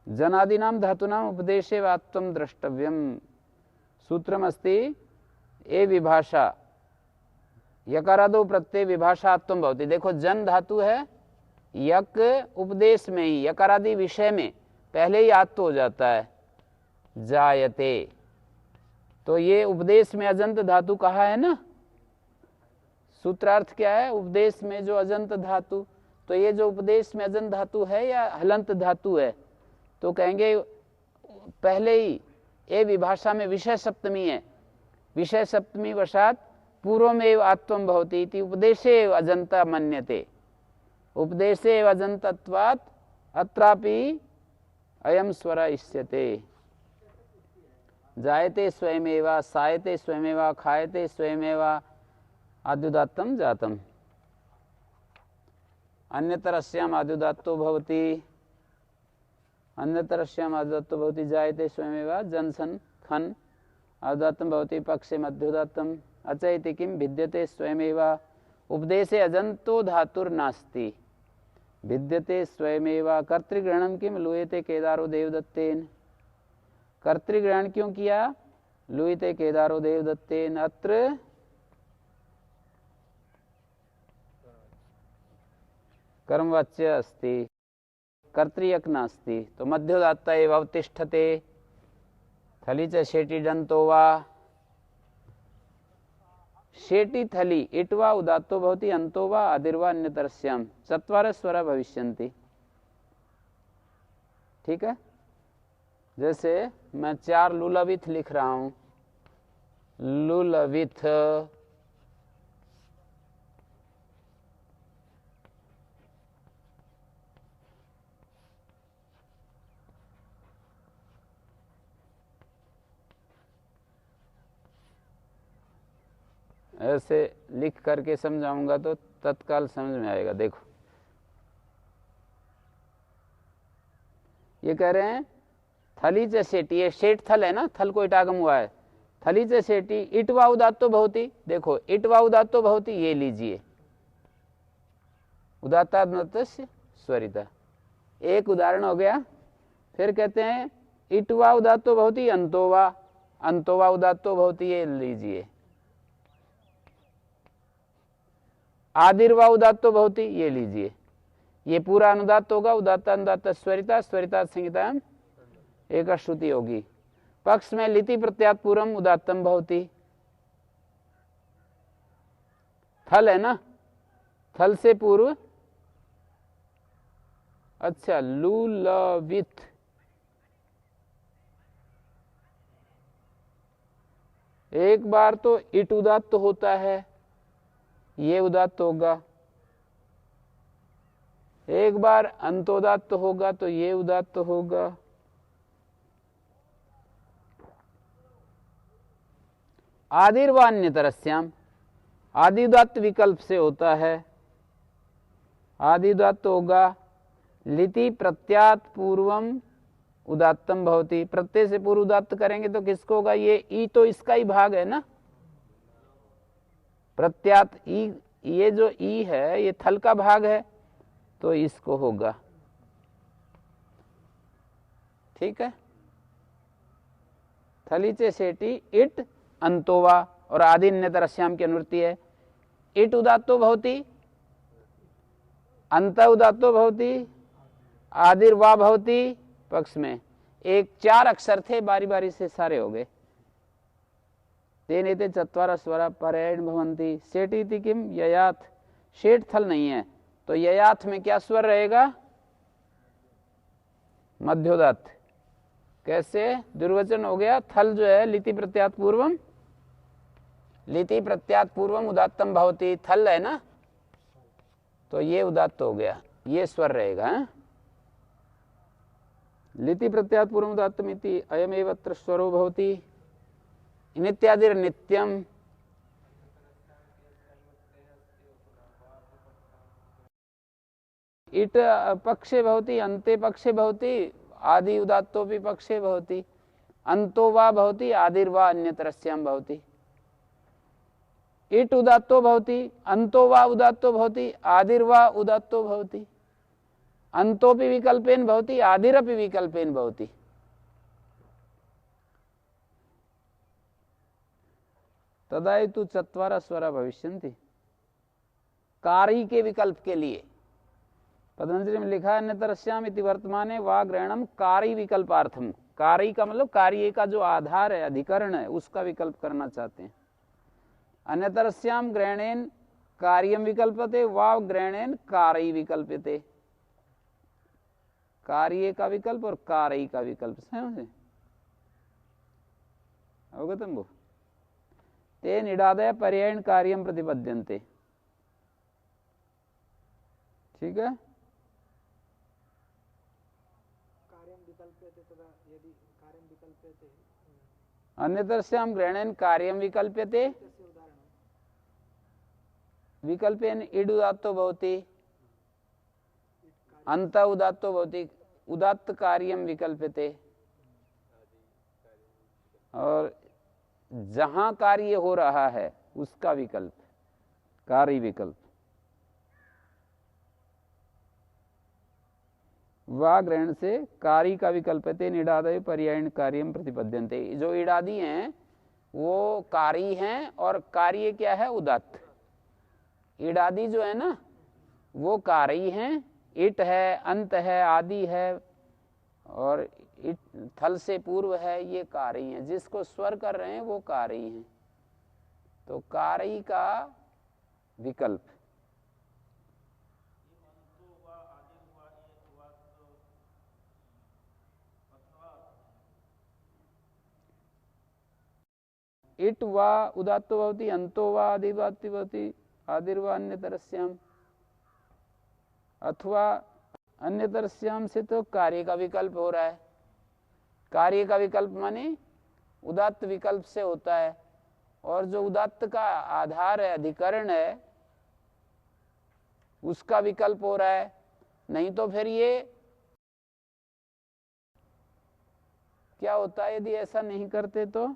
जनादीनां धातूनाम् उपदेशे वात्वं द्रष्टव्यम। सूत्रमस्ति ए विभाषा यकारादो प्रत्यय विभाषात्वं भवति। देखो जन धातु है, यक उपदेश में ही यकारादि विषय में पहले ही आत्व हो जाता है, जायते, तो ये उपदेश में अजंत धातु कहा है ना। सूत्रार्थ क्या है? उपदेश में जो अजंत धातु, तो ये जो उपदेश में अजंत धातु है या हलंत धातु है, तो कहेंगे पहले ही ए विभाषा में विषय सप्तमी है, विषय सप्तमी वशात पूर्वमेव आत्वं भवति इति उपदेशे अजंता मन्यते। उपदेशे अजंतत्वात् अत्रापि अयम स्वर इष्यते। जायते स्वयमेव, सायते स्वयमेव, खायते स्वयमेव, आद्युदात्तं जातम्। अन्यतरस्याम् आद्युदात्तो भवति, अन्यतरस्याम् आद्युदात्तो भवति, जायते स्वयमेव, जनसन खन आद्युदात्तं भवति, पक्षे मध्युदात्तम्, अच इति किं भिद्यते स्वयमेव। उपदेशे अजंतो धातुर्नास्ति, भिद्यते स्वयमेव। कर्तृग्रहणं किम लूयते केदारो देवदत्तेन। कर्तृग्रहण क्यों किया? लूयते केदारो देवदत्तेन। अत्र कर्मवाच्य अस्ति, कर्तृयक नास्ति, तो मध्योदात्त एव अवतिष्ठते। थली च शेटी दंतो वा, शेटी थली इट्वा उदात्तो भवति, अंतो वा आदिर्वा अन्यतरस्याम, चत्वारः स्वरा भविष्यन्ति। ठीक है, जैसे मैं 4 लुलविथ लिख रहा हूं, लुलविथ, ऐसे लिख करके समझाऊंगा तो तत्काल समझ में आएगा। देखो ये कह रहे हैं थली च शेटी, ये शेट थल है ना, थल को इटागम हुआ है, थली च शेटी इटवा उदात्तो भवति। देखो इटवा उदात्तो भवति, ये लीजिए, उदात्तात्मतस्य स्वरिता, एक उदाहरण हो गया। फिर कहते हैं इटवा उदात्तो भवति अंतोवा, अंतोवा उदात्तो भवति, ये लीजिए। आदिर्वा उदात्तो भवति, ये लीजिए। ये पूरा अनुदात्त होगा, उदात्त अनुदात्त स्वरिता, स्वरिता संहिता एक श्रुति होगी। पक्ष में लिति प्रत्यात पूर्वम उदात्तम भवति, थल है ना, थल से पूर्व, अच्छा लुलविथ, एक बार तो इट उदात्त होता है, ये उदात्त होगा, एक बार अंतोदात्त होगा तो ये उदात्त होगा। आदिर्वान्यतरस्याम, आदि उदात्त विकल्प से होता है, आदि उदात्त होगा। लिति प्रत्यात पूर्वम उदात्तम भवति, प्रत्यय से पूर्व उदात्त करेंगे तो किसको होगा? ये ई तो इसका ही भाग है ना, प्रत्यात ई, ये जो ई है ये थल का भाग है, तो इसको होगा। ठीक है, थली चे सेटी इट अंतोवा, और आदि अन्यतरस्याम की अनुवृत्ति है। इट उदात्तो भवति, अंत उदात्तो भवति, आदिर्वा भवति, पक्ष में एक 4 अक्षर थे, बारी बारी से सारे हो गए। तेन एते चत्वारः स्वरा पर्यायेण भवन्ति। सेटी इति किम ययाथ, शेट थल नहीं है, तो ययाथ में क्या स्वर रहेगा? मध्योदात्त। कैसे? दुर्वचन हो गया। थल जो है लिति प्रत्यात पूर्वम, लिति प्रत्यात पूर्वम उदात्तम भवति, थल है ना, तो ये उदात्त हो गया, ये स्वर रहेगा। लिति प्रत्यात पूर्वम उदात्तम इति अयमेव अत्र स्वरो भवति। नित्यादिर नित्यम, इट पक्षे भवति, अन्ते पक्षे भवति, आदि उदात्तोपि पक्षे भवति, अंतो वा भवति, आदिर्वा अन्यतरस्याम भवति। इट उदात्तो भवति, अंतो वा उदात्तो भवति, आदिर्वा उदात्तो भवति, अंतोपि विकल्पेन भवति आदिरपि विकल्पेन भवति। तदा तु चत्वारः स्वरा भविष्यन्ति। कारी के विकल्प के लिए पतंजलि में लिखा है अन्यतरस्याम इति वर्तमाने वा ग्रहणम कारी विकल्पार्थम। कारी का मतलब कार्य का जो आधार है, अधिकरण है, उसका विकल्प करना चाहते हैं। अन्यतरस्याम ग्रहणेन कार्यम विकल्पते वा ग्रहणेन कारी विकल्पते। कार्य का विकल्प और कारी का विकल्प समझे अवगतम वो ते निडादय पर्यायण कार्यम प्रतिपद्यन्ते। ठीक है, अन्यतरस्याम ग्रहणेन कार्यम विकल्प्यते विकल्पेन इड उदात्तो भवति अंत उदात्तो भवति उदात्त कार्यम विकल्प्यते। और जहां कार्य हो रहा है उसका विकल्प कार्य विकल्प। वा ग्रहण से कारी का विकल्पते निडादय पर्यायण कार्यम प्रतिपद्यन्ते। जो इडादी हैं वो कारी हैं और कार्य क्या है उदात्त। इडादी जो है ना वो कारी हैं, इट है, अंत है, आदि है और इट थल से पूर्व है, ये कारी हैं। जिसको स्वर कर रहे हैं वो कारी हैं। तो कारी का विकल्प इट वा उदात्तो भवति अंतो वा आदिवाति भवति आदिर्वा अन्यतरस्याम। अथवा अन्यतरस्याम से तो कार्य का विकल्प हो रहा है। कार्य का विकल्प माने उदात्त विकल्प से होता है और जो उदात्त का आधार है, अधिकरण है, उसका विकल्प हो रहा है। नहीं तो फिर ये क्या होता है यदि ऐसा नहीं करते तो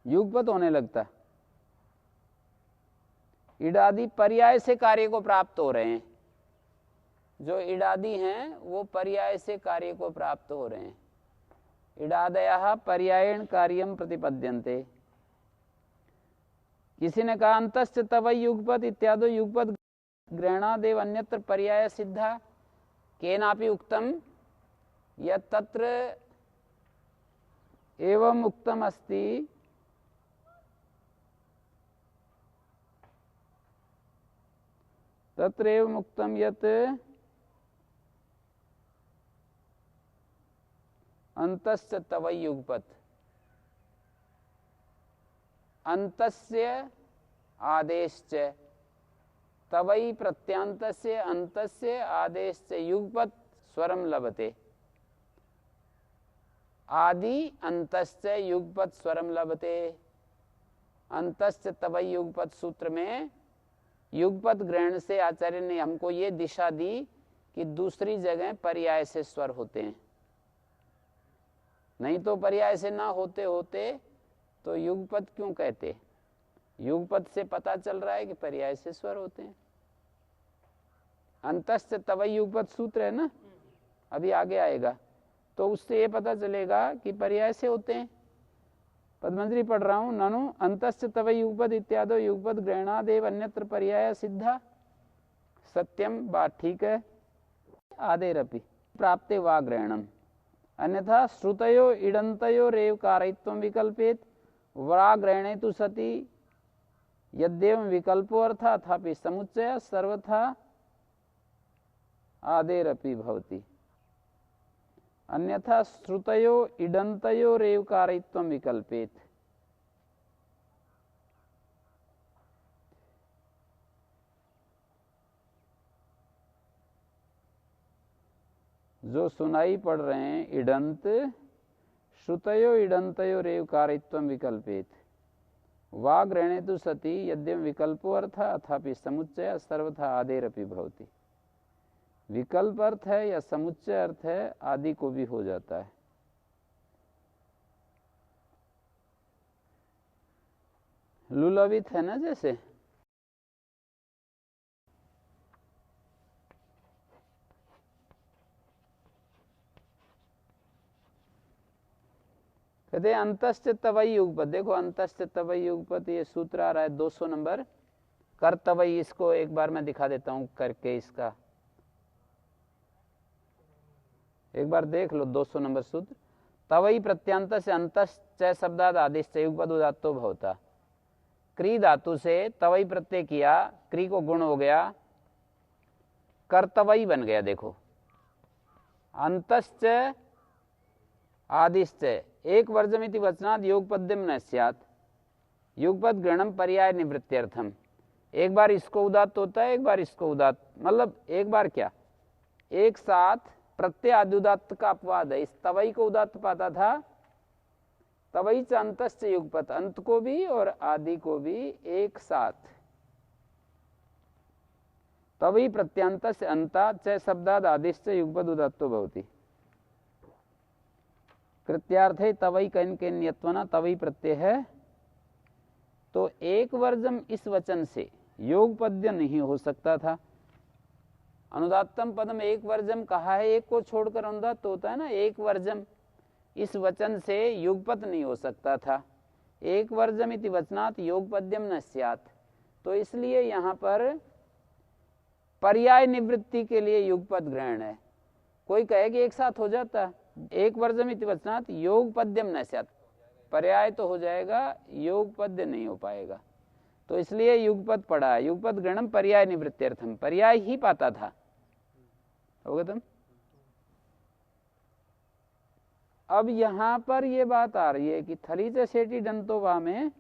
युगपत होने लगता है। इडादी पर्याय से कार्य को प्राप्त हो रहे हैं। जो इडादी हैं वो पर्याय से कार्य को प्राप्त हो रहे हैं। इडादयः पर्यायेण कार्यम प्रतिपद्यन्ते। किसी ने कहा अंतश्च तव युगपत इत्यादि युगपत ग्रहणादेव अन्यत्र पर्याय सिद्धा केनापि उक्तम यत् तत्र एवं उक्तम अस्ति तत्र एवं उक्तम यत् अंतस्य तवै युगपत। अंतस्य आदेश्च तवै प्रत्यांतस्य अंतस्य आदेश्च युगपत स्वरम लभते। आदि अंतश्च युगपत स्वरम लभते। अंतश्च तवै युगपत सूत्र में युगपत ग्रहण से आचार्य ने हमको ये दिशा दी कि दूसरी जगह पर्याय से स्वर होते हैं। नहीं तो पर्याय से ना होते होते तो युगपत क्यों कहते। युगपत से पता चल रहा है कि पर्याय से स्वर होते हैं। अंतश्च तवै युगपत सूत्र है ना, अभी आगे आएगा, तो उससे ये पता चलेगा कि पर्याय से होते हैं। पद्मंजलि पढ़ रहा हूं। ननु अंतश्च तवै युगपत इत्यादि युगपत ग्रहणादेव अन्यत्र पर्याय सिद्धा। सत्यम, बात ठीक है। आदेरपि प्राप्ते वा ग्रहणम अन्यथा श्रुतयो इडंतयो रेव कारयित्वं विकल्पेत वा ग्रहणे तु सति यद्येवं विकल्पो अर्थ अथापि समुच्चय सर्वथा आदेरपि भवति। अन्यथा श्रुतयो इडंतयो रेव कारयित्वं विकल्पेत। जो सुनाई पड़ रहे हैं इडंत श्रुतयो इडंतयो रेव कारयित्वं विकल्पेत वा ग्रहणे तु सति यद्यं विकल्पो अर्थ अथापि समुच्चय सर्वथा आदेरपि भवति। विकल्प अर्थ है या समुच्चय अर्थ है, आदि को भी हो जाता है। लुलवित है ना, जैसे कहते हैं अंतश्च तवई युगपत। देखो अंतश्च तवई युगपत, ये सूत्र आ रहा है 200 नंबर। कर्तवई, इसको एक बार मैं दिखा देता हूं करके, इसका एक बार देख लो। 200 नंबर सूत्र, तवई प्रत्यांत से अंतश्च शब्दाद आदिश्च युगपद उदात्तो भवता। क्री धातु से तवई प्रत्यय किया, क्री को गुण हो गया, कर्तवई बन गया। देखो अंतश्च आदिश्च एक वर्जमिति वचनात् योगपद्यम न स्यात्, युगपद ग्रहणम पर्याय निवृत्त्यर्थम। एक बार इसको उदात्त होता है, एक बार इसको उदात्त, मतलब एक बार क्या, एक साथ प्रत्यय आदि उदात्त का अपवाद है। इस तवई को उदात्त पाता था, तवई च अंतश्च युगपत, अंत को भी और आदि को भी एक साथ। तवई प्रत्यांत से अंता च शब्दाद आदिश्च युगपद उदात्तो भवति। कृत्यार्थ है तवई कन के नियत्वना, तवई प्रत्यय है। तो एक वर्जम इस वचन से योगपद्य नहीं हो सकता था। अनुदात्तम पदम एक वर्जम कहा है, एक को छोड़कर अनुदात्त होता है ना, एक वर्जम, इस वचन से युगपद नहीं हो सकता था। एक वर्जम इति वचनात् योगपद्यम न स्यात्, तो इसलिए यहां पर पर्याय निवृत्ति के लिए युगपद ग्रहण है। कोई कहे कि एक साथ हो जाता, एक वर्जम इति वचनात् योगपद्यम न स्यात्, पर्याय तो हो जाएगा, योगपद्य नहीं हो पाएगा, तो इसलिए युगपद पढ़ा है। युगपद ग्रहणम पर्याय निवृत्त्यर्थम, पर्याय ही पाता था। होगा तुम। अब यहां पर ये बात आ रही है कि थली च शेटी दंतोवा में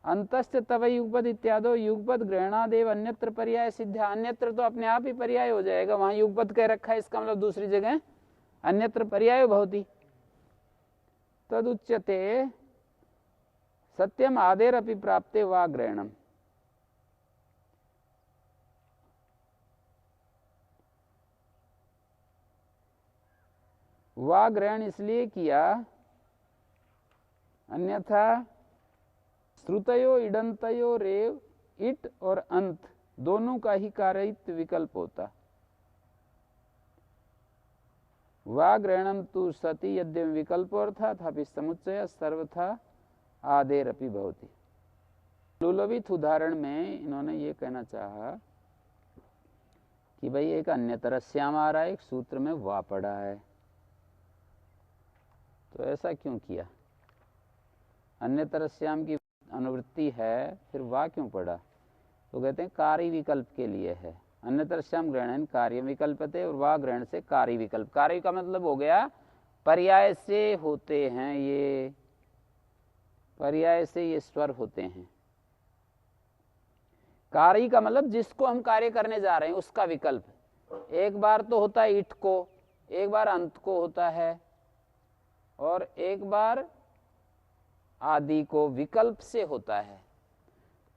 अंतश्च तवई युगपद इत्यादो युगपद ग्रहणादेव अन्यत्र पर्याय सिद्ध्या। अन्यत्र तो अपने आप ही पर्याय हो जाएगा, वहां युगपद कह रखा है, इसका मतलब दूसरी जगह अन्यत्र पर्याय भवति। तदुच्यते सत्यम आदेर अपि प्राप्ते वा ग्रहणम। वा ग्रहण इसलिए किया, अन्यथा श्रुतयो इडंतयो रेव, इट और अंत दोनों का ही कारयित्व विकल्प होता। वा ग्रहणम तु सति यद्यपि विकल्पोऽर्थात् समुच्चय सर्वथा आदेरपि भवति। लुलभित उदाहरण में इन्होंने ये कहना चाहा कि भाई एक अन्यतरस्याम आ रहा है, एक सूत्र में वा पड़ा है, तो ऐसा क्यों किया? अन्यतरस्याम की अनुवृत्ति है, फिर वा क्यों पड़ा? तो कहते हैं कार्य विकल्प के लिए है। अन्यतरस्याम ग्रहण कार्य विकल्पते और वा ग्रहण से कार्य विकल्प। कार्य का मतलब हो गया पर्याय से होते हैं, ये पर्याय से ये स्वर होते हैं। कार्य का मतलब जिसको हम कार्य करने जा रहे हैं उसका विकल्प। एक बार तो होता है इट को, एक बार अंत को होता है, और एक बार आदि को विकल्प से होता है।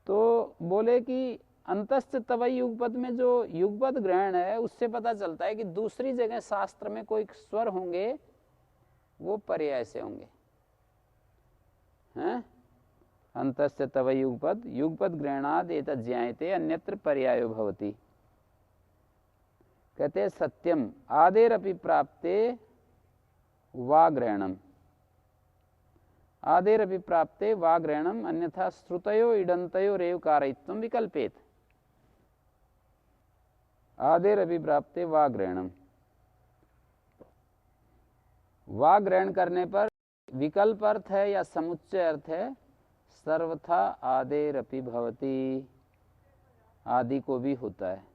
तो बोले कि अंतश्च तवई युगपद में जो युगपद ग्रहण है उससे पता चलता है कि दूसरी जगह शास्त्र में कोई स्वर होंगे वो पर्याय से होंगे, हैं? अंतश्च तवई युगपद, युगपद ग्रहणाद एतद् ज्ञायते अन्यत्र पर्यायो भवति। कहते सत्यम आदेरपि प्राप्ते वा ग्रहणम, आदेरपि प्राप्ते वा ग्रहणम, अन्यथा श्रुतयो इडंतयो रेव कारयित्वम विकल्पेत। आदेरपि प्राप्ते वा ग्रहणम, वा ग्रहण करने पर विकल्प अर्थ है या समुच्चय अर्थ है? सर्वथा आदेरपि भवति, आदि को भी होता है।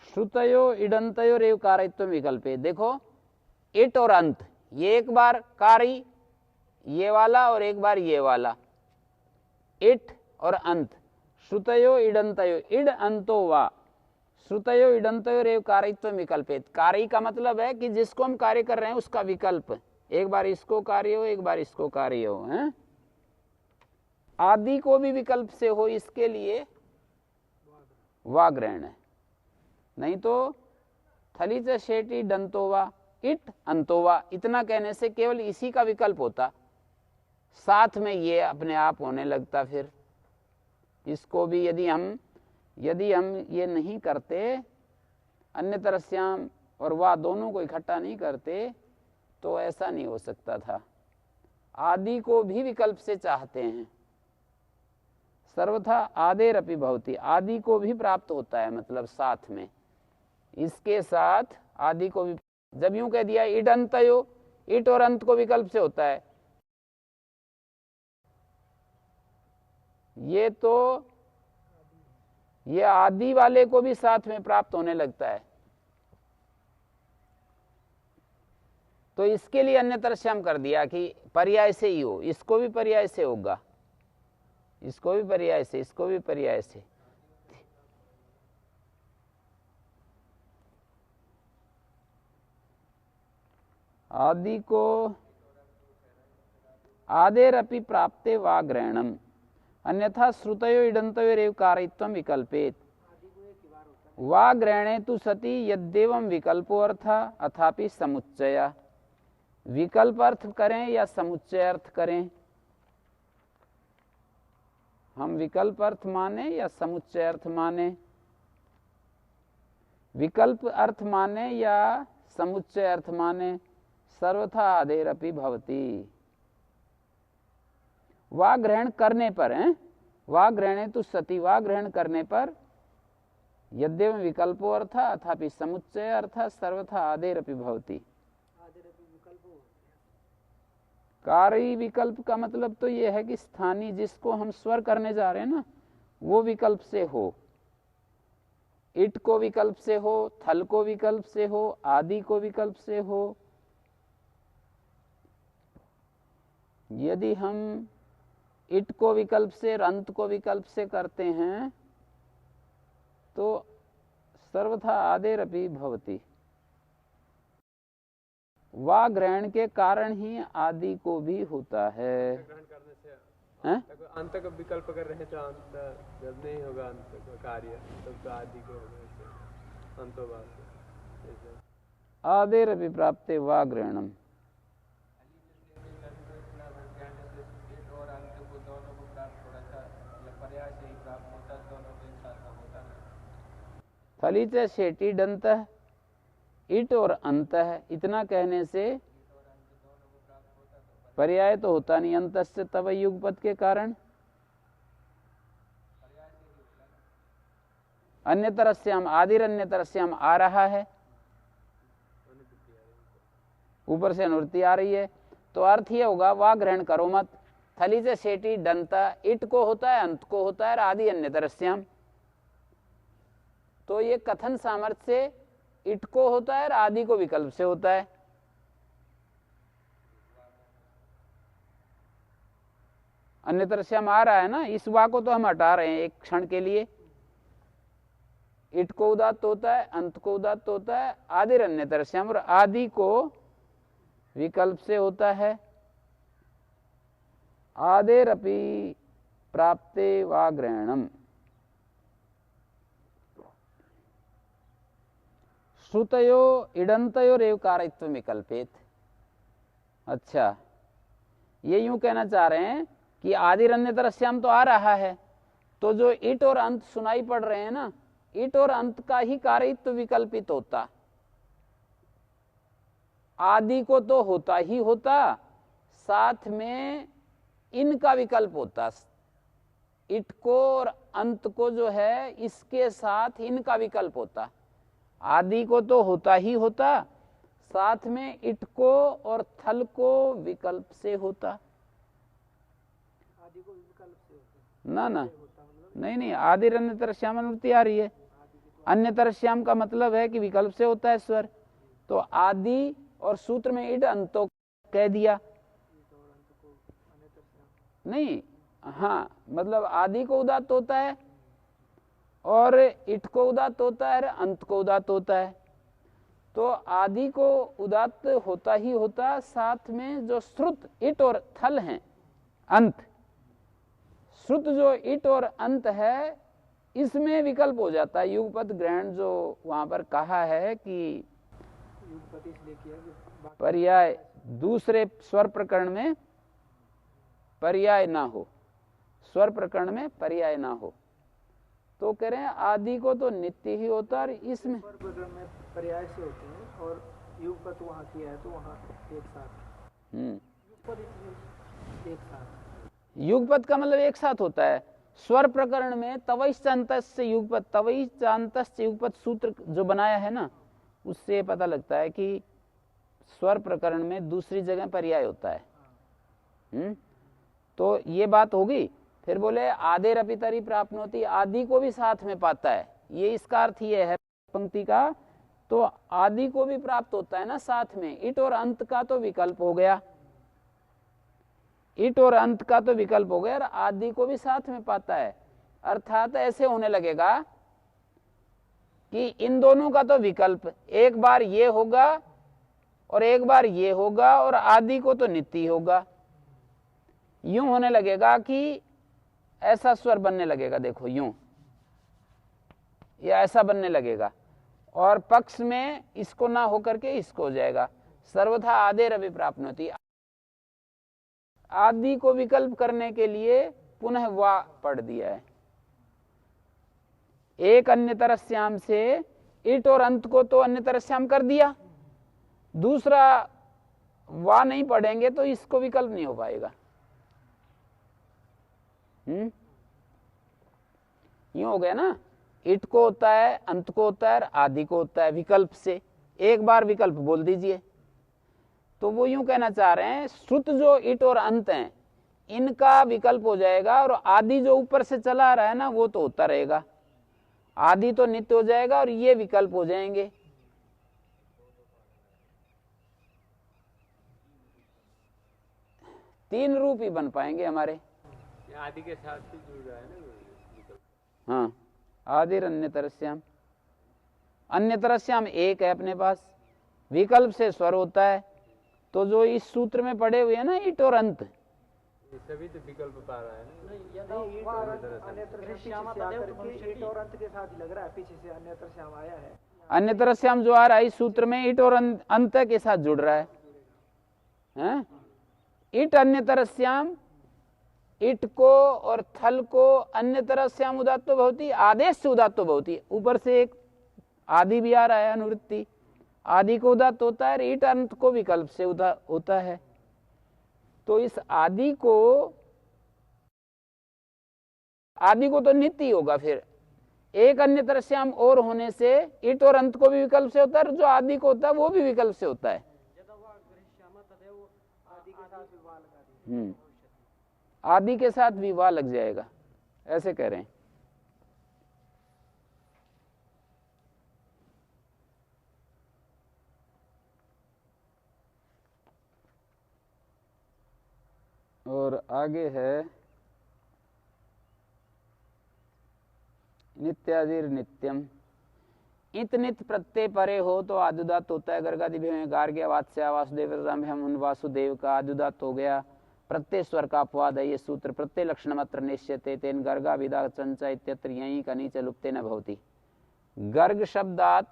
श्रुतयो इडंतयो रेव कारयित्व विकल्पे। देखो इट और अंत, ये एक बार कार्य ये वाला और एक बार ये वाला, इट और अंत। श्रुतयो इडंतयो, इड अंतो वा, श्रुतयो इडंतयो रेव कारयित्व विकल्पेत। कार्य का मतलब है कि जिसको हम कार्य कर रहे हैं उसका विकल्प, एक बार इसको कार्य हो, एक बार इसको कार्य हो, हैं? आदि को भी विकल्प से हो, इसके लिए वा ग्रहण है। नहीं तो थली च शेटी दंतोवा, इट अंतोवा, इतना कहने से केवल इसी का विकल्प होता, साथ में ये अपने आप होने लगता। फिर इसको भी यदि हम ये नहीं करते, अन्यतरस्याम और वा दोनों को इकट्ठा नहीं करते, तो ऐसा नहीं हो सकता था। आदि को भी विकल्प से चाहते हैं। सर्वथा आदेरपि भवति, आदि को भी प्राप्त होता है, मतलब साथ में, इसके साथ आदि को भी। जब यूं कह दिया इड अंतयो, इट और अंत को विकल्प से होता है, ये तो ये आदि वाले को भी साथ में प्राप्त होने लगता है। तो इसके लिए अन्य तरस्याम कर दिया कि पर्याय से ही हो, इसको भी पर्याय से होगा, इसको भी पर्याय से, इसको भी पर्याय से। आदि को आदेरपि प्राप्ते वा ग्रहणम, अन्यथा श्रुतयो इडन्तयोरेव कारयित्वं विकल्पेत। वा ग्रहणे तु सति यद्देवं विकल्पो अर्थ अथापि समुच्चय। विकल्प अर्थ करें या समुच्चय अर्थ करें, हम विकल्प अर्थ माने या समुच्चय अर्थ माने, विकल्प अर्थ माने या समुच्चय अर्थ माने, सर्वथा आदेरपि भवति। वा ग्रहण करने पर है, वा ग्रहणे तु सति, वा ग्रहण करने पर यद्यव विकल्पो अर्थ अथापि समुच्चय अर्थ सर्वथा आदेरपि भवति। कारी विकल्प का मतलब तो यह है कि स्थानीय जिसको हम स्वर करने जा रहे हैं ना, वो विकल्प से हो, इट को विकल्प से हो, थल को विकल्प से हो, आदि को विकल्प से हो। यदि हम इट को विकल्प से और अंत को विकल्प से करते हैं तो सर्वथा आदेरपि भवति। वा ग्रहण के कारण ही आदि को भी होता है। ग्रहण करने से अंत का विकल्प कर रहे तो अंत जब नहीं होगा अंत का कार्य तब तो आदि को होगा, अंतोबाद आदेरपि प्राप्ते वा ग्रहणम। थली च शेटी डंत, इट और अंत है, इतना कहने से पर्याय तो होता नहीं, अंत से तब युगपद के कारण। अन्य तरह से हम आदिर, अन्य तरह से हम आ रहा है, ऊपर से अनुवृत्ति आ रही है, तो अर्थ ये होगा वा ग्रहण करो मत। थली से शेटी डंता, इट को होता है, अंत को होता है, आदि अन्य तरह से हम, तो ये कथन सामर्थ्य से इट को होता है और आदि को विकल्प से होता है। अन्य तरह से हम आ रहा है ना, इस वा को तो हम हटा रहे हैं एक क्षण के लिए। इट को उदात्त होता है, अंत को उदात्त होता है, आदिर अन्य तरह से हम, और आदि को विकल्प से होता है। आदेरपि प्राप्ते वा ग्रहणम। श्रुतयो इडंतयोरेव कारयित्व विकल्पेत। अच्छा, ये यूं कहना चाह रहे हैं कि आदिर अन्य तरह से हम तो आ रहा है, तो जो इट और अंत सुनाई पड़ रहे हैं ना, इट और अंत का ही कारयित्व विकल्पित होता, आदि को तो होता ही होता, साथ में इनका विकल्प होता, इट को और अंत को जो है इसके साथ इनका विकल्प होता। आदि को तो होता ही होता, साथ में इट को और थल को विकल्प से होता। आदि को विकल्प से होता ना ना, नहीं नहीं, आदि अन्य तरश्याम अनुवृत्ति आ रही है। अन्य तरश्याम का मतलब है कि विकल्प से होता है स्वर, तो आदि और सूत्र में इड अंतो कह दिया नहीं, हाँ, मतलब आदि को उदात्त होता है और इट को उदात्त होता है, अंत को उदात्त होता है, तो आदि को उदात्त होता ही होता, साथ में जो श्रुत इट और थल हैं, अंत, श्रुत जो इट और अंत है, इसमें विकल्प हो जाता है। युगपद ग्रहण जो वहां पर कहा है कि पर्याय दूसरे स्वर प्रकरण में पर्याय ना हो, स्वर प्रकरण में पर्याय ना हो, तो कह रहे हैं आदि को तो नित्य ही होता है, इसमें प्रकरण में पर्याय से होते हैं और युगपत वहाँ किया है तो वहाँ एक साथ युगपत एक साथ। युगपत का मतलब एक साथ होता है। स्वर प्रकरण में तवैश्चान्तस्य युगपत, तवैश्चान्तस्य युगपत सूत्र जो बनाया है ना, उससे पता लगता है कि स्वर प्रकरण में दूसरी जगह पर्याय होता है। तो ये बात होगी। फिर बोले आदेर अपितरी प्राप्नोति, आदि को भी साथ में पाता है, ये इसका अर्थ ये है पंक्ति का। तो आदि को भी प्राप्त होता है ना साथ में। इट और अंत का तो विकल्प हो गया, इट और अंत का तो विकल्प हो गया, और आदि को भी साथ में पाता है। अर्थात ऐसे होने लगेगा कि इन दोनों का तो विकल्प एक बार ये होगा और एक बार ये होगा, और आदि को तो नित्य होगा। यूं होने लगेगा कि ऐसा स्वर बनने लगेगा, देखो यूं, या ऐसा बनने लगेगा, और पक्ष में इसको ना होकर के इसको हो जाएगा। सर्वथा आदेर अभिप्राप्नोति, आदि को विकल्प करने के लिए पुनः वा पढ़ दिया है। एक अन्य तरस्याम से इट और अंत को तो अन्य तरस्याम कर दिया, दूसरा वा नहीं पढ़ेंगे तो इसको विकल्प नहीं हो पाएगा। यूं हो गया ना, इट को होता है, अंत को होता है, आदि को होता है विकल्प से। एक बार विकल्प बोल दीजिए। तो वो यूं कहना चाह रहे हैं, श्रुत जो इट और अंत हैं इनका विकल्प हो जाएगा, और आदि जो ऊपर से चला आ रहा है ना वो तो होता रहेगा। आदि तो नित्य हो जाएगा और ये विकल्प हो जाएंगे। तीन रूप ही बन पाएंगे हमारे। आदि के साथ ही जुड़ रहा है ना। हाँ, आदिर अन्य तरस्याम, अन्य तरस्याम एक है अपने पास, विकल्प से स्वर होता है। तो जो इस सूत्र में पड़े हुए हैं ना इट और अंत, सभी तो विकल्प पा रहा है ना। ईट और अंत के साथ ही लग रहा है, पीछे से अन्यत्र श्याम आया है। अन्यतर श्याम जो आ रहा है इस सूत्र में इट और अंत के साथ जुड़ रहा है। इट अन्यतर श्याम, इट को और थल को अन्यतर श्याम उदात्तो भवति, आदेश से उदात्तो भवति। ऊपर से एक आदि भी आ रहा है, अनुवृत्ति, आदि को उदात्त होता है, इट अंत को विकल्प से होता है। तो इस आदि को तो नित्य ही होगा। फिर एक अन्य तरस्याम और होने से इट और अंत को भी विकल्प से होता है, जो आदि को होता है वो भी विकल्प से होता है। आदि के साथ विवाह लग जाएगा, ऐसे कह रहे हैं। और आगे है नित्यादिर नित्यम, इत नित्य प्रत्यय परे हो तो आदुदात होता है। गर्गादि में गार्ग्य वात्स्य वासुदेव हम वासुदेव का आदुदात हो गया। प्रत्यय स्वर का अपवाद है ये सूत्र। प्रत्यय लक्षण मात्र निश्चयते तेन गर्गा विदा चंचा इत्यत्र यहीं कनीच लुप्ते न भवति। गर्ग शब्दात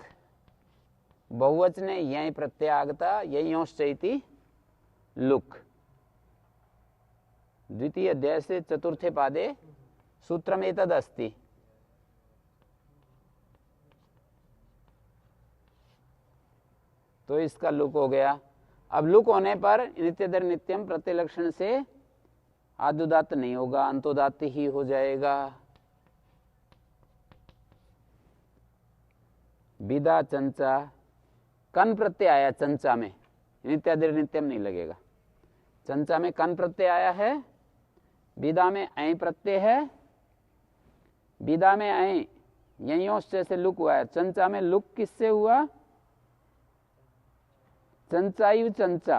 बहुवचने यहीं प्रत्यय आगता, यहीं औश्चैति लुक। द्वितीय अध्याय से चतुर्थे पादे सूत्रम एतद अस्ति। तो इसका लुक हो गया। अब लुक होने पर नित्यदर नित्यम प्रत्यय लक्षण से आदुदात नहीं होगा, अंतोदात ही हो जाएगा। विदा चंचा, कन प्रत्यय आया चंचा में, नित्यादिर नित्यम नहीं लगेगा। चंचा में कन प्रत्यय आया है, विदा में ऐ प्रत्यय है। विदा में ऐ यहीं से लुक हुआ है। चंचा में लुक किससे हुआ? चंचायु चंचा,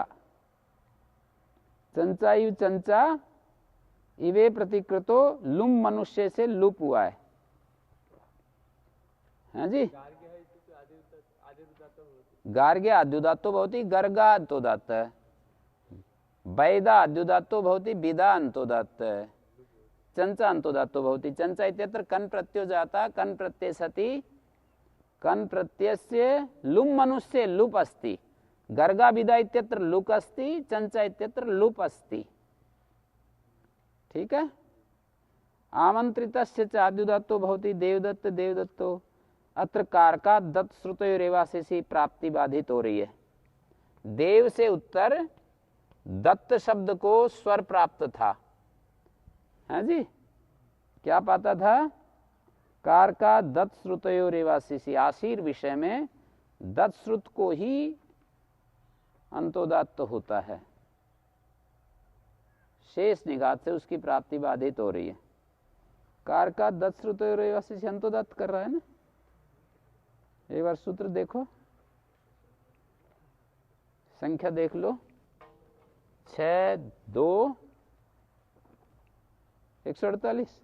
चंचायु चंचा इवे प्रतिकृतो लुम मनुष्य से लुप हुआ है। हाँ जी, गार्ग्य आद्युदातो भवति, गर्गा अंतोदात, वैदा आद्युदातो भवति, विदा अंतोदात, चंचा अंतोदातो भवति। चंचा इत्यत्र कन प्रत्ययो जाता, कन प्रत्यय सति कन प्रत्ययस्य लुम मनुष्य लुप अस्ति। गर्गा विदा इत्यत्र लुक अस्ति, चंचा इत्यत्र लुप अस्ति। ठीक है। आमंत्रितस्य च आद्युदातो भवति, देवदत्त देवदत्तो। अत्र कारका दत्त श्रुतयोरेवाशेषी प्राप्ति बाधित हो रही है। देव से उत्तर दत्त शब्द को स्वर प्राप्त था, है जी। क्या पाता था? कार का दत्त श्रुतयो रेवासी, आशीर विषय में दत्त श्रुत को ही अंतोदात्त होता है, शेष निघात से उसकी प्राप्ति बाधित हो रही है। कार का दत्त श्रुतयो रेवासी से अंतोदात्त कर रहा है ना। एक बार सूत्र देखो, संख्या देख लो, 6-2-148।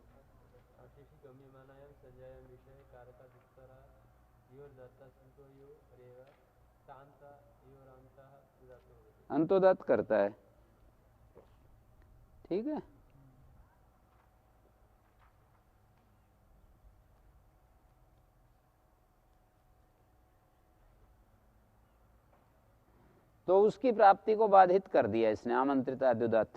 अंतोदात करता है, ठीक है। तो उसकी प्राप्ति को बाधित कर दिया इसने, आमंत्रित अद्युदात।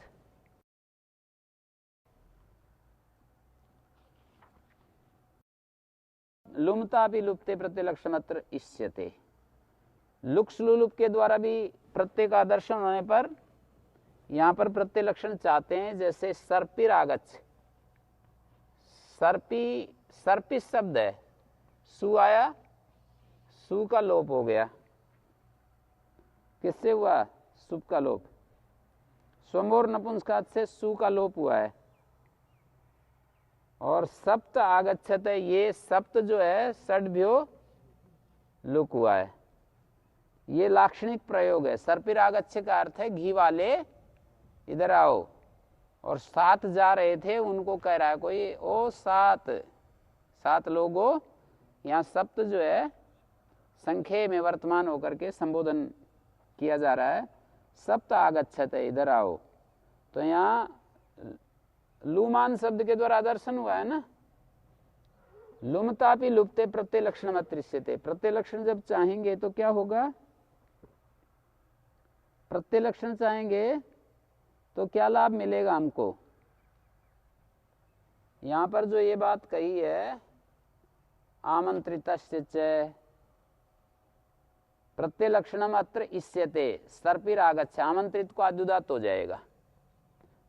लुमता भी लुप्ते प्रत्यलक्षणत्र इष्यते। लुक्स लुलुप के द्वारा भी प्रत्यय का आदर्शन होने पर यहां पर प्रत्यय लक्षण चाहते हैं, जैसे सर्पिर आगच्छ। सर्पी, सर्पिस शब्द है, सु आया, सु का लोप हो गया। किससे हुआ? सुप का लोप। स्वमोर नपुंसकात से सु का लोप हुआ है। और सप्त आगच्छत है, ये सप्त जो है षड्भ्यो लुक हुआ है। ये लाक्षणिक प्रयोग है। सर्पिर आगच्छ का अर्थ है घी वाले इधर आओ। और 7 जा रहे थे, उनको कह रहा है कोई, ओ 7 लोगों। यहाँ सप्त जो है संख्या में वर्तमान होकर के संबोधन किया जा रहा है। सप्त आगच्छत है, इधर आओ। तो यहाँ लुमान शब्द के द्वारा दर्शन हुआ है ना। लुमतापि लुप्ते प्रत्यय लक्षण अतृष्यते। प्रत्यय लक्षण जब चाहेंगे तो क्या होगा? प्रत्यय लक्षण चाहेंगे तो क्या लाभ मिलेगा हमको? यहां पर जो ये बात कही है, आमंत्रितस्य च प्रत्यय लक्षणम अत्र इष्यते, सर्पिर आगच्छ, आमंत्रित को आद्युदात हो जाएगा।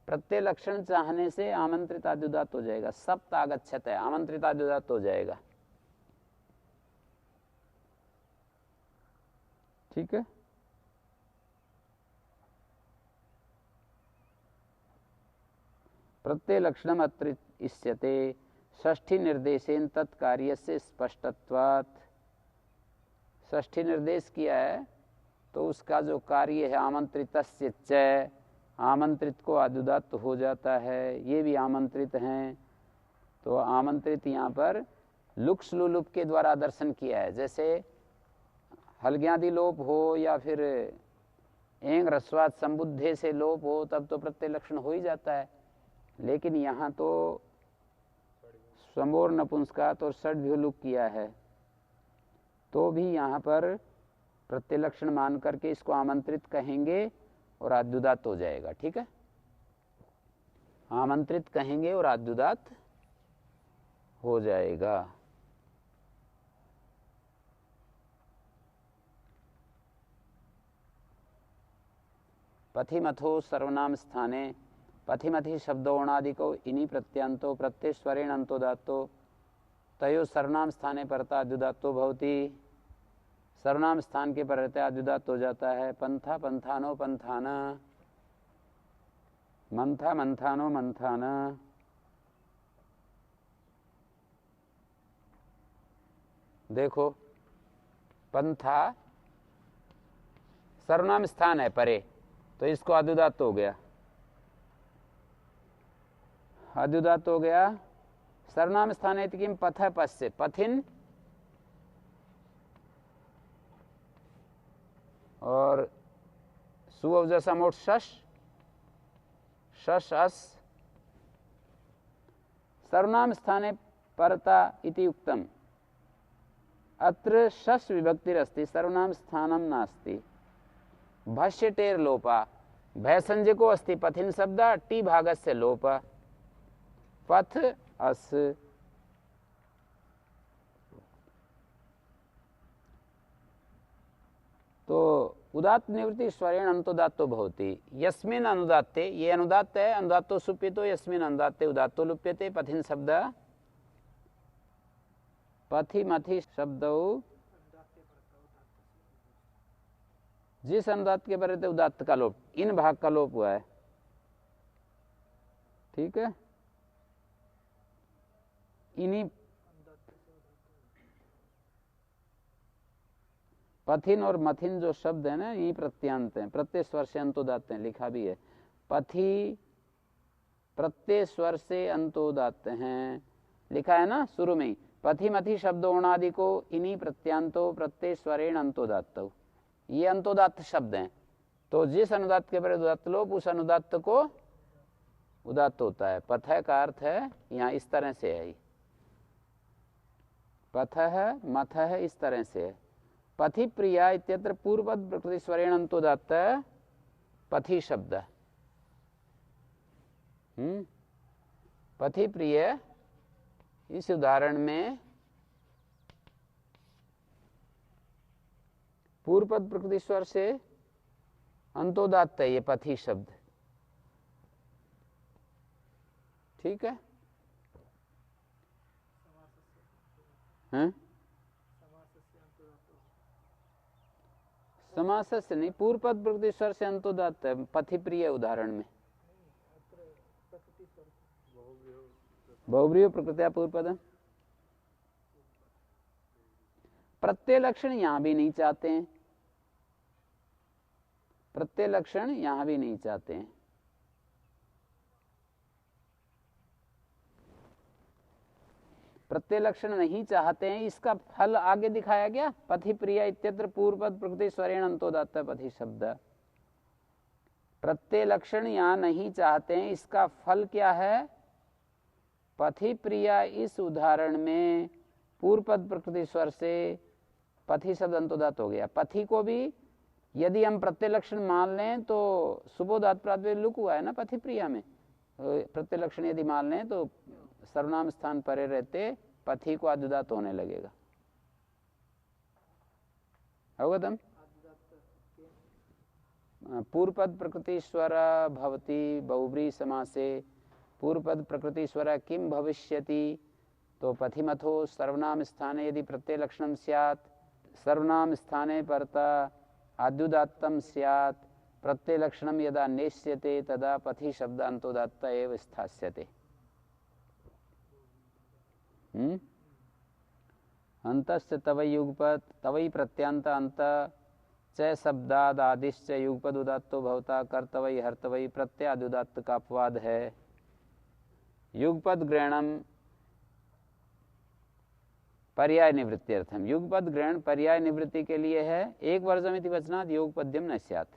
प्रत्यय लक्षण चाहने से आमंत्रित आद्युदात हो जाएगा। सप्त आगच्छत है, आमंत्रित आद्युदात हो जाएगा, ठीक है। प्रत्यय लक्षणम अत्र इष्यते षष्ठी निर्देशेन तत्कार्यस्य स्पष्टत्वात्। षष्ठी निर्देश किया है तो उसका जो कार्य है आमंत्रितस्य च, आमंत्रित को आद्युदात हो जाता है। ये भी आमंत्रित हैं, तो आमंत्रित यहाँ पर लुक्स लुलुप के द्वारा दर्शन किया है। जैसे हलग्यादि लोप हो या फिर एंग रस्वाद संबुद्धे से लोप हो, तब तो प्रत्यय लक्षण हो ही जाता है। लेकिन यहाँ तो स्वमोर नपुंसकात और षड्भ्यो लुक किया है, तो भी यहाँ पर प्रत्यय लक्षण मान करके इसको आमंत्रित कहेंगे और आद्युदात हो जाएगा, ठीक है। आमंत्रित कहेंगे और आद्युदात हो जाएगा। पथिमथो सर्वनाम स्थाने, पथिमथि शब्दोणादिको इनि प्रत्यांतो प्रत्यय स्वरेण अंतोदातो तयो सर्वनाम स्थाने परता आद्युदातो भवति। सर्वनाम स्थान के पर रहते आद्युदात हो जाता है। पंथा पंथानो पंथाना, मंथा मंथानो मंथाना। देखो, पंथा सर्वनाम स्थान है परे, तो इसको आद्युदात हो गया, आद्युदात हो गया। सर्वनाम स्थान है किम पथ पश्य, पथिन और सुअवजसा मोट शश, शश अस। सर्वनाम स्थाने परता इति उक्तम, अत्र शश विभक्तिरस्ति, सर्वनाम स्थानम नास्ति। भाष्य टेर लोपा, भय संज्ञको अस्ति पथिन शब्द, टी भागस्य लोप, पथ अस। तो उदात्त निवृत्ति स्वरेण अंतोदात्तो भवति। यस्मिन अनुदात्ते, ये अनुदात्त है, अनुदात्तो सुप्यतो, यस्मिन अनुदात्ते उदात्तो लुप्यते। पथिन शब्द पथि मथि शब्दौ जिस अनुदात्त के पर उदात्त का लोप, इन भाग का लोप हुआ है। ठीक है, इन्हीं पथिन और मथिन जो शब्द है ना, यही प्रत्यांत हैं, प्रत्यय स्वर से अंतोदात्त हैं, लिखा भी है। पथि प्रत्यय स्वर से अंतोदात्त हैं, लिखा है ना शुरू में ही। पथि मथि शब्द ओणादि को इन्हीं प्रत्यांतो प्रत्यय स्वरेण अंतोदात्त, ये अंतोदात्त शब्द हैं। तो जिस अनुदात्त के पर उदात्त लोप, उस अनुदात्त को उदात्त होता है। पथ का अर्थ है यहाँ इस तरह से है, पथ है मथ है, इस तरह से है। पथि प्रिया इत्यत्र पूर्वपद प्रकृति स्वरेण अंतोदात्त पथि शब्द। पथि प्रिय, इस उदाहरण में पूर्वपद प्रकृति स्वर से अंतोदात्त है ये पथि शब्द। ठीक है, हैं? समास से नहीं, पूर्व पद प्रकृति स्वर से अंतोदात्त है पथि प्रिय उदाहरण में। बहुब्रीहि प्रकृत्या पूर्व पद। प्रत्यय लक्षण यहां भी नहीं चाहते हैं, प्रत्यय लक्षण यहां भी नहीं चाहते हैं। प्रत्यय लक्षण नहीं चाहते हैं, इसका फल आगे दिखाया गया। पथि प्रिय इत्यत्र पूर्वपद प्रकृति स्वरेण अंतोदात्त पथि शब्द। प्रत्यय लक्षण यहां नहीं चाहते हैं, इसका फल क्या है? पथि प्रिया इस उदाहरण में पूर्वपद प्रकृति स्वर से पथि शब्द अंतोदात्त हो गया। पथि को भी यदि हम प्रत्यय लक्षण मान लें तो सुबोधात प्रातिपदिक लुक हुआ है ना पथि प्रिया में। प्रत्यय लक्षण यदि मान लें तो सर्वनाम स्थान परे रहते पथि को आद्युदात्त होने लगेगा। अवगतम? पूर्वपद प्रकृति स्वर भवति बहुब्रीहि समासे। पूर्वपद प्रकृति स्वर किम भविष्यति? तो पथिमथो सर्वनाम स्थाने यदि प्रत्यय लक्षणम स्यात्, सर्वनाम स्थाने परता आद्युदात्तम स्यात्। प्रत्यय लक्षणम यदा नेष्यते तदा पथि शब्द अंतोदात्त एव स्थास्यते। अंतश्च तवै युगपद, तवै प्रत्यांत अंत च शब्दाद आदिश्च युगपद उदात्तो भवता कर्तवै हर्तवै प्रत्याद्युदात्त का अपवाद है। युगपद ग्रहणम पर्याय निवृत्त्यर्थम। युगपद ग्रहण पर्याय निवृत्ति के लिए है। एक वर्जमिति वचनात् योगपद्यम न स्यात्।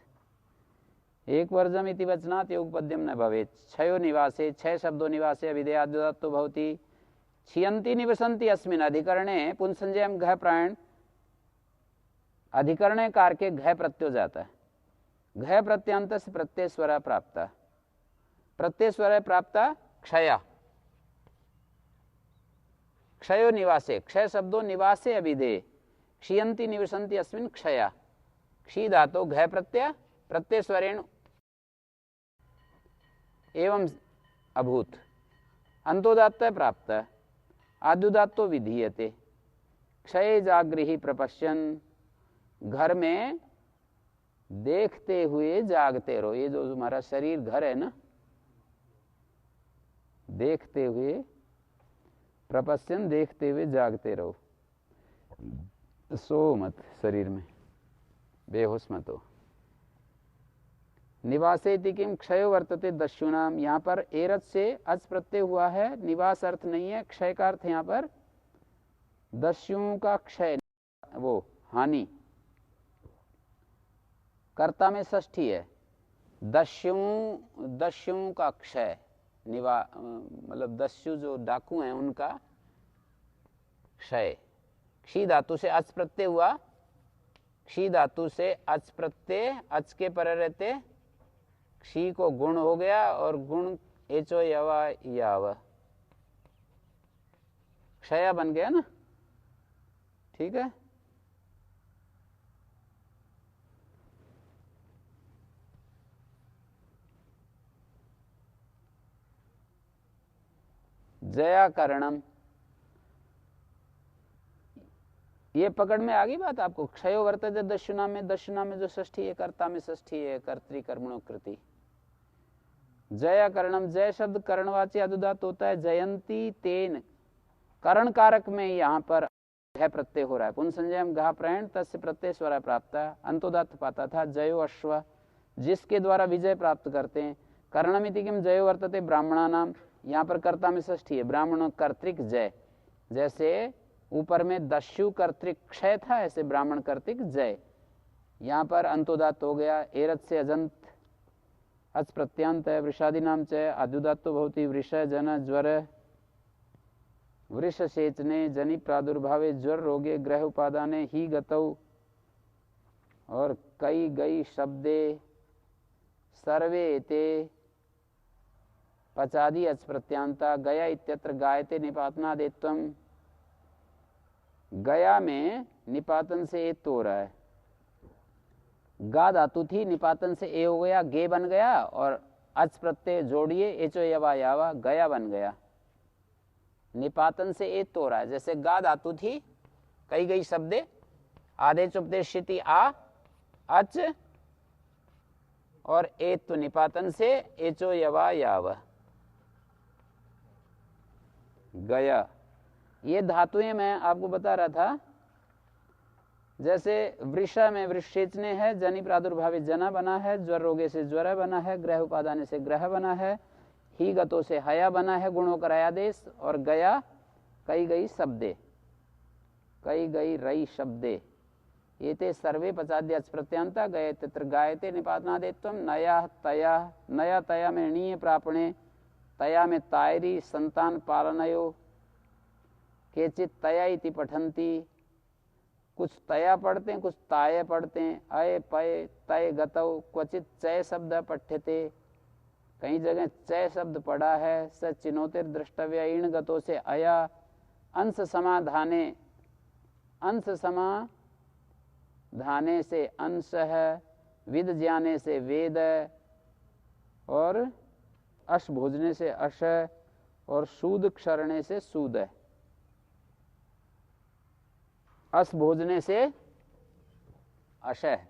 एक वर्जमिति वचनात् योगपद्यम न भवेत्। छयो निवासे, छह शब्दों निवासे अविधेयाद्युदात्तो भवति। छियन्ति निवसन्ति अस्मिन् अधिकरणे पुंसंजयम घ प्रायण। अधिकरणे कार के घ प्रत्यय जाता है। घ प्रत्यांत से प्रत्यय स्वर प्राप्त। प्रत्यय स्वर प्राप्त क्षय। क्षयो निवासे, क्षय शब्दों निवासे अभिधेय। क्षियन्ति निवसन्ति अस्मिन् क्षय। क्षी धातो घ प्रत्यय, प्रत्यय स्वरेण एवं अभूत। अंतोदात्त प्राप्त, आद्युदात्तो विधीयते। क्षय जागृहि प्रपश्यन्, घर में देखते हुए जागते रहो। ये जो हमारा शरीर घर है ना, देखते हुए, प्रपश्यन देखते हुए जागते रहो। सो मत शरीर में, बेहोश मत हो। निवासेति किम क्षय वर्तते दस्युनाम। यहाँ पर एरत से अच प्रत्यय हुआ है, निवास अर्थ नहीं है। क्षय का अर्थ यहाँ पर दस्युओं का क्षय, वो हानि। कर्ता में षष्ठी है। दस्युओं का क्षय, मतलब दस्यु जो डाकू हैं उनका क्षय। क्षी धातु से अच प्रत्यय हुआ। क्षी धातु से अच प्रत्यय, अच के पर रहते क्षी को गुण हो गया और गुण एचो यवा याव, क्षय बन गया ना। ठीक है, जया करणम, ये पकड़ में आ गई बात आपको। क्षयो वर्तते दस्युना में, दस्युना में जो षष्ठी है कर्ता में षष्ठी है, कर्तृ कर्मणो कृति। जया करणम, जय शब्द करणवाची अदुदात होता है। जयंती तेन, करण कारक में यहाँ पर है प्रत्यय हो रहा है। पुनसंजयम घा प्रायण तस्य प्रत्यय स्वर प्राप्त, अंतोदात पाता था। जयो अश्व, जिसके द्वारा विजय प्राप्त करते हैं। करणमिति किम जयो वर्तते ब्राह्मणा नाम, यहाँ पर कर्ता में षष्ठी है। ब्राह्मण कर्तृक जय, जैसे ऊपर में दस्यु कर्तृक क्षय था, ऐसे ब्राह्मण कर्तृक जय। यहाँ पर अंतोदात हो गया। एरत से अजंत अच प्रत्यांत है। वृषादि नाम च आद्युदात तो भवति। वृष जन ज्वर, वृष सेचने जनि प्रादुर्भावे, ज्वर रोगे ग्रह उपादाने ही गतौ, और कई गई शब्दे सर्वे एते पचादि अच प्रत्यांता। गया इत्यत्र गायते निपातनादेत्वम, गया में निपातन से ए तो रहा है। गा धातु थी, निपातन से ए हो गया, गे बन गया, और अच प्रत्यय जोड़िए एचो यवा यावा, गया बन गया। निपातन से ए तो रहा है। जैसे गा धातु थी, कई गई शब्दे, आदेश उपदेशिति आ अच, और ए तो निपातन से एचो यवा याव, गया। ये धातुएं मैं आपको बता रहा था। जैसे वृषा में वृषेचने है, जनि प्रादुर्भावित जना बना है, ज्वर रोगे से ज्वर बना है, ग्रह उपादान से ग्रह बना है, ही गतो से हया बना है, गुणों का आदेश, और गया कई गई शब्दे, कई गई रई शब्दे। ये ते सर्वे पचाद्य प्रत्यांता गए तत्र गायते निपातनादेत्वम। नया तया, नया तया में णीय प्रापणे, तया में तायरी संतान पालनयो, केचित तया इति पठंती, कुछ तया पढ़ते हैं, कुछ ताय पढ़ते हैं। अय पय तय गतौ, क्वचित चय शब्द पठ्यते, कई जगह चय शब्द पढ़ा है। स चिनोतिर द्रष्टव्य, ईण गतों से अया, अंश समाधाने, अंश समाधाने से अंश है, विद ज्ञाने से वेद, और अश भोजने से अश, और सूद क्षरणे से सूद है। अस भोजने से अशय।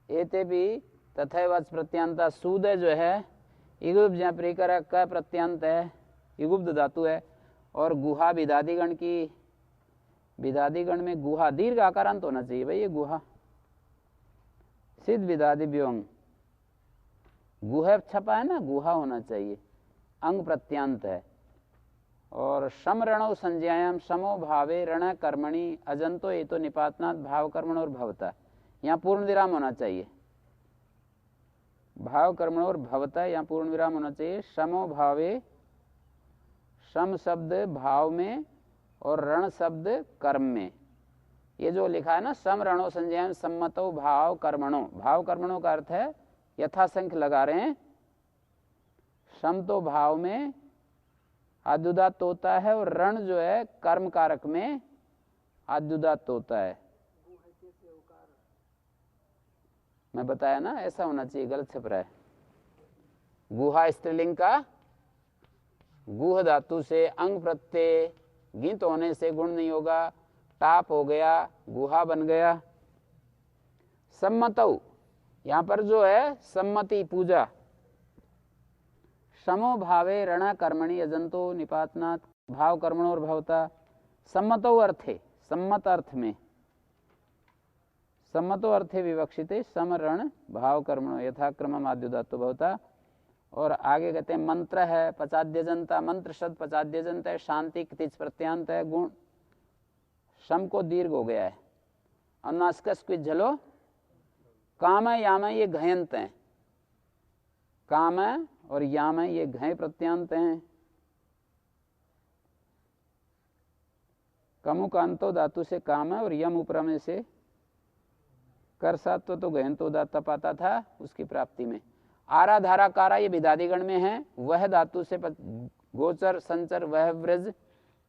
एते भी तथैवच प्रत्यांता। सूद जो है इगुब्ध जहाँ प्रिकर का प्रत्यांत है, इगुब्ध धातु है। और गुहा विदादिगण की, विदादिगण में गुहा दीर्घ आकारांत होना चाहिए भाई। ये गुहा सिद्ध विदादि व्योंग, गुह छपा है ना, गुहा होना चाहिए। अंग प्रत्यांत है। और शम रणौ संज्ञायाम, समो भावे रण कर्मणि अजंतो ये तो निपातनात् भाव कर्मण और भवता। यहाँ पूर्ण विराम होना चाहिए। भाव कर्मण और भवता, यहाँ पूर्ण विराम होना चाहिए। समो भावे, सम शब्द भाव में और रण शब्द कर्म में। ये जो लिखा है ना, सम रणो संज्ञान सम्मतो भाव कर्मणो, भाव कर्मणों का अर्थ है यथासंख्य लगा रहे हैं। सम तो भाव में आद्युदात होता है, और रण जो है कर्म कारक में आद्युदात होता है। मैं बताया ना, ऐसा होना चाहिए, गलत छप रहा है। गुहा स्त्रीलिंग का, गुह धातु से अंग प्रत्यय गित होने से गुण नहीं होगा, टाप हो गया, गुहा बन गया। सम्मतौ, यहां पर जो है सम्मति पूजा। समो भावे रण कर्मणि अजंतो निपातनात् भाव कर्मणो और भवता। सम्मतो अर्थे, सम्मत अर्थ में, सम्मतो अर्थे विवक्षिते सम रण भाव कर्मणो यथाक्रमम आद्युदातो भवता। और आगे कहते हैं मंत्र है पचाद्यजंता, मंत्र शब्द पचाद्यजंत है, शांति तिज प्रत्यांत है, गुण सम को दीर्घ हो गया है। अनुनासिकस को झलो, काम याम ये घयंत हैं, काम और याम ये घय प्रत्यांत हैं। कमुकांतो धातु से काम है, और यम उपरमे से कर सात्व तो गहंतो दाता पाता था उसकी प्राप्ति में। आरा धारा कारा ये विदादिगण में है। वह धातु से गोचर संचर वह व्रज,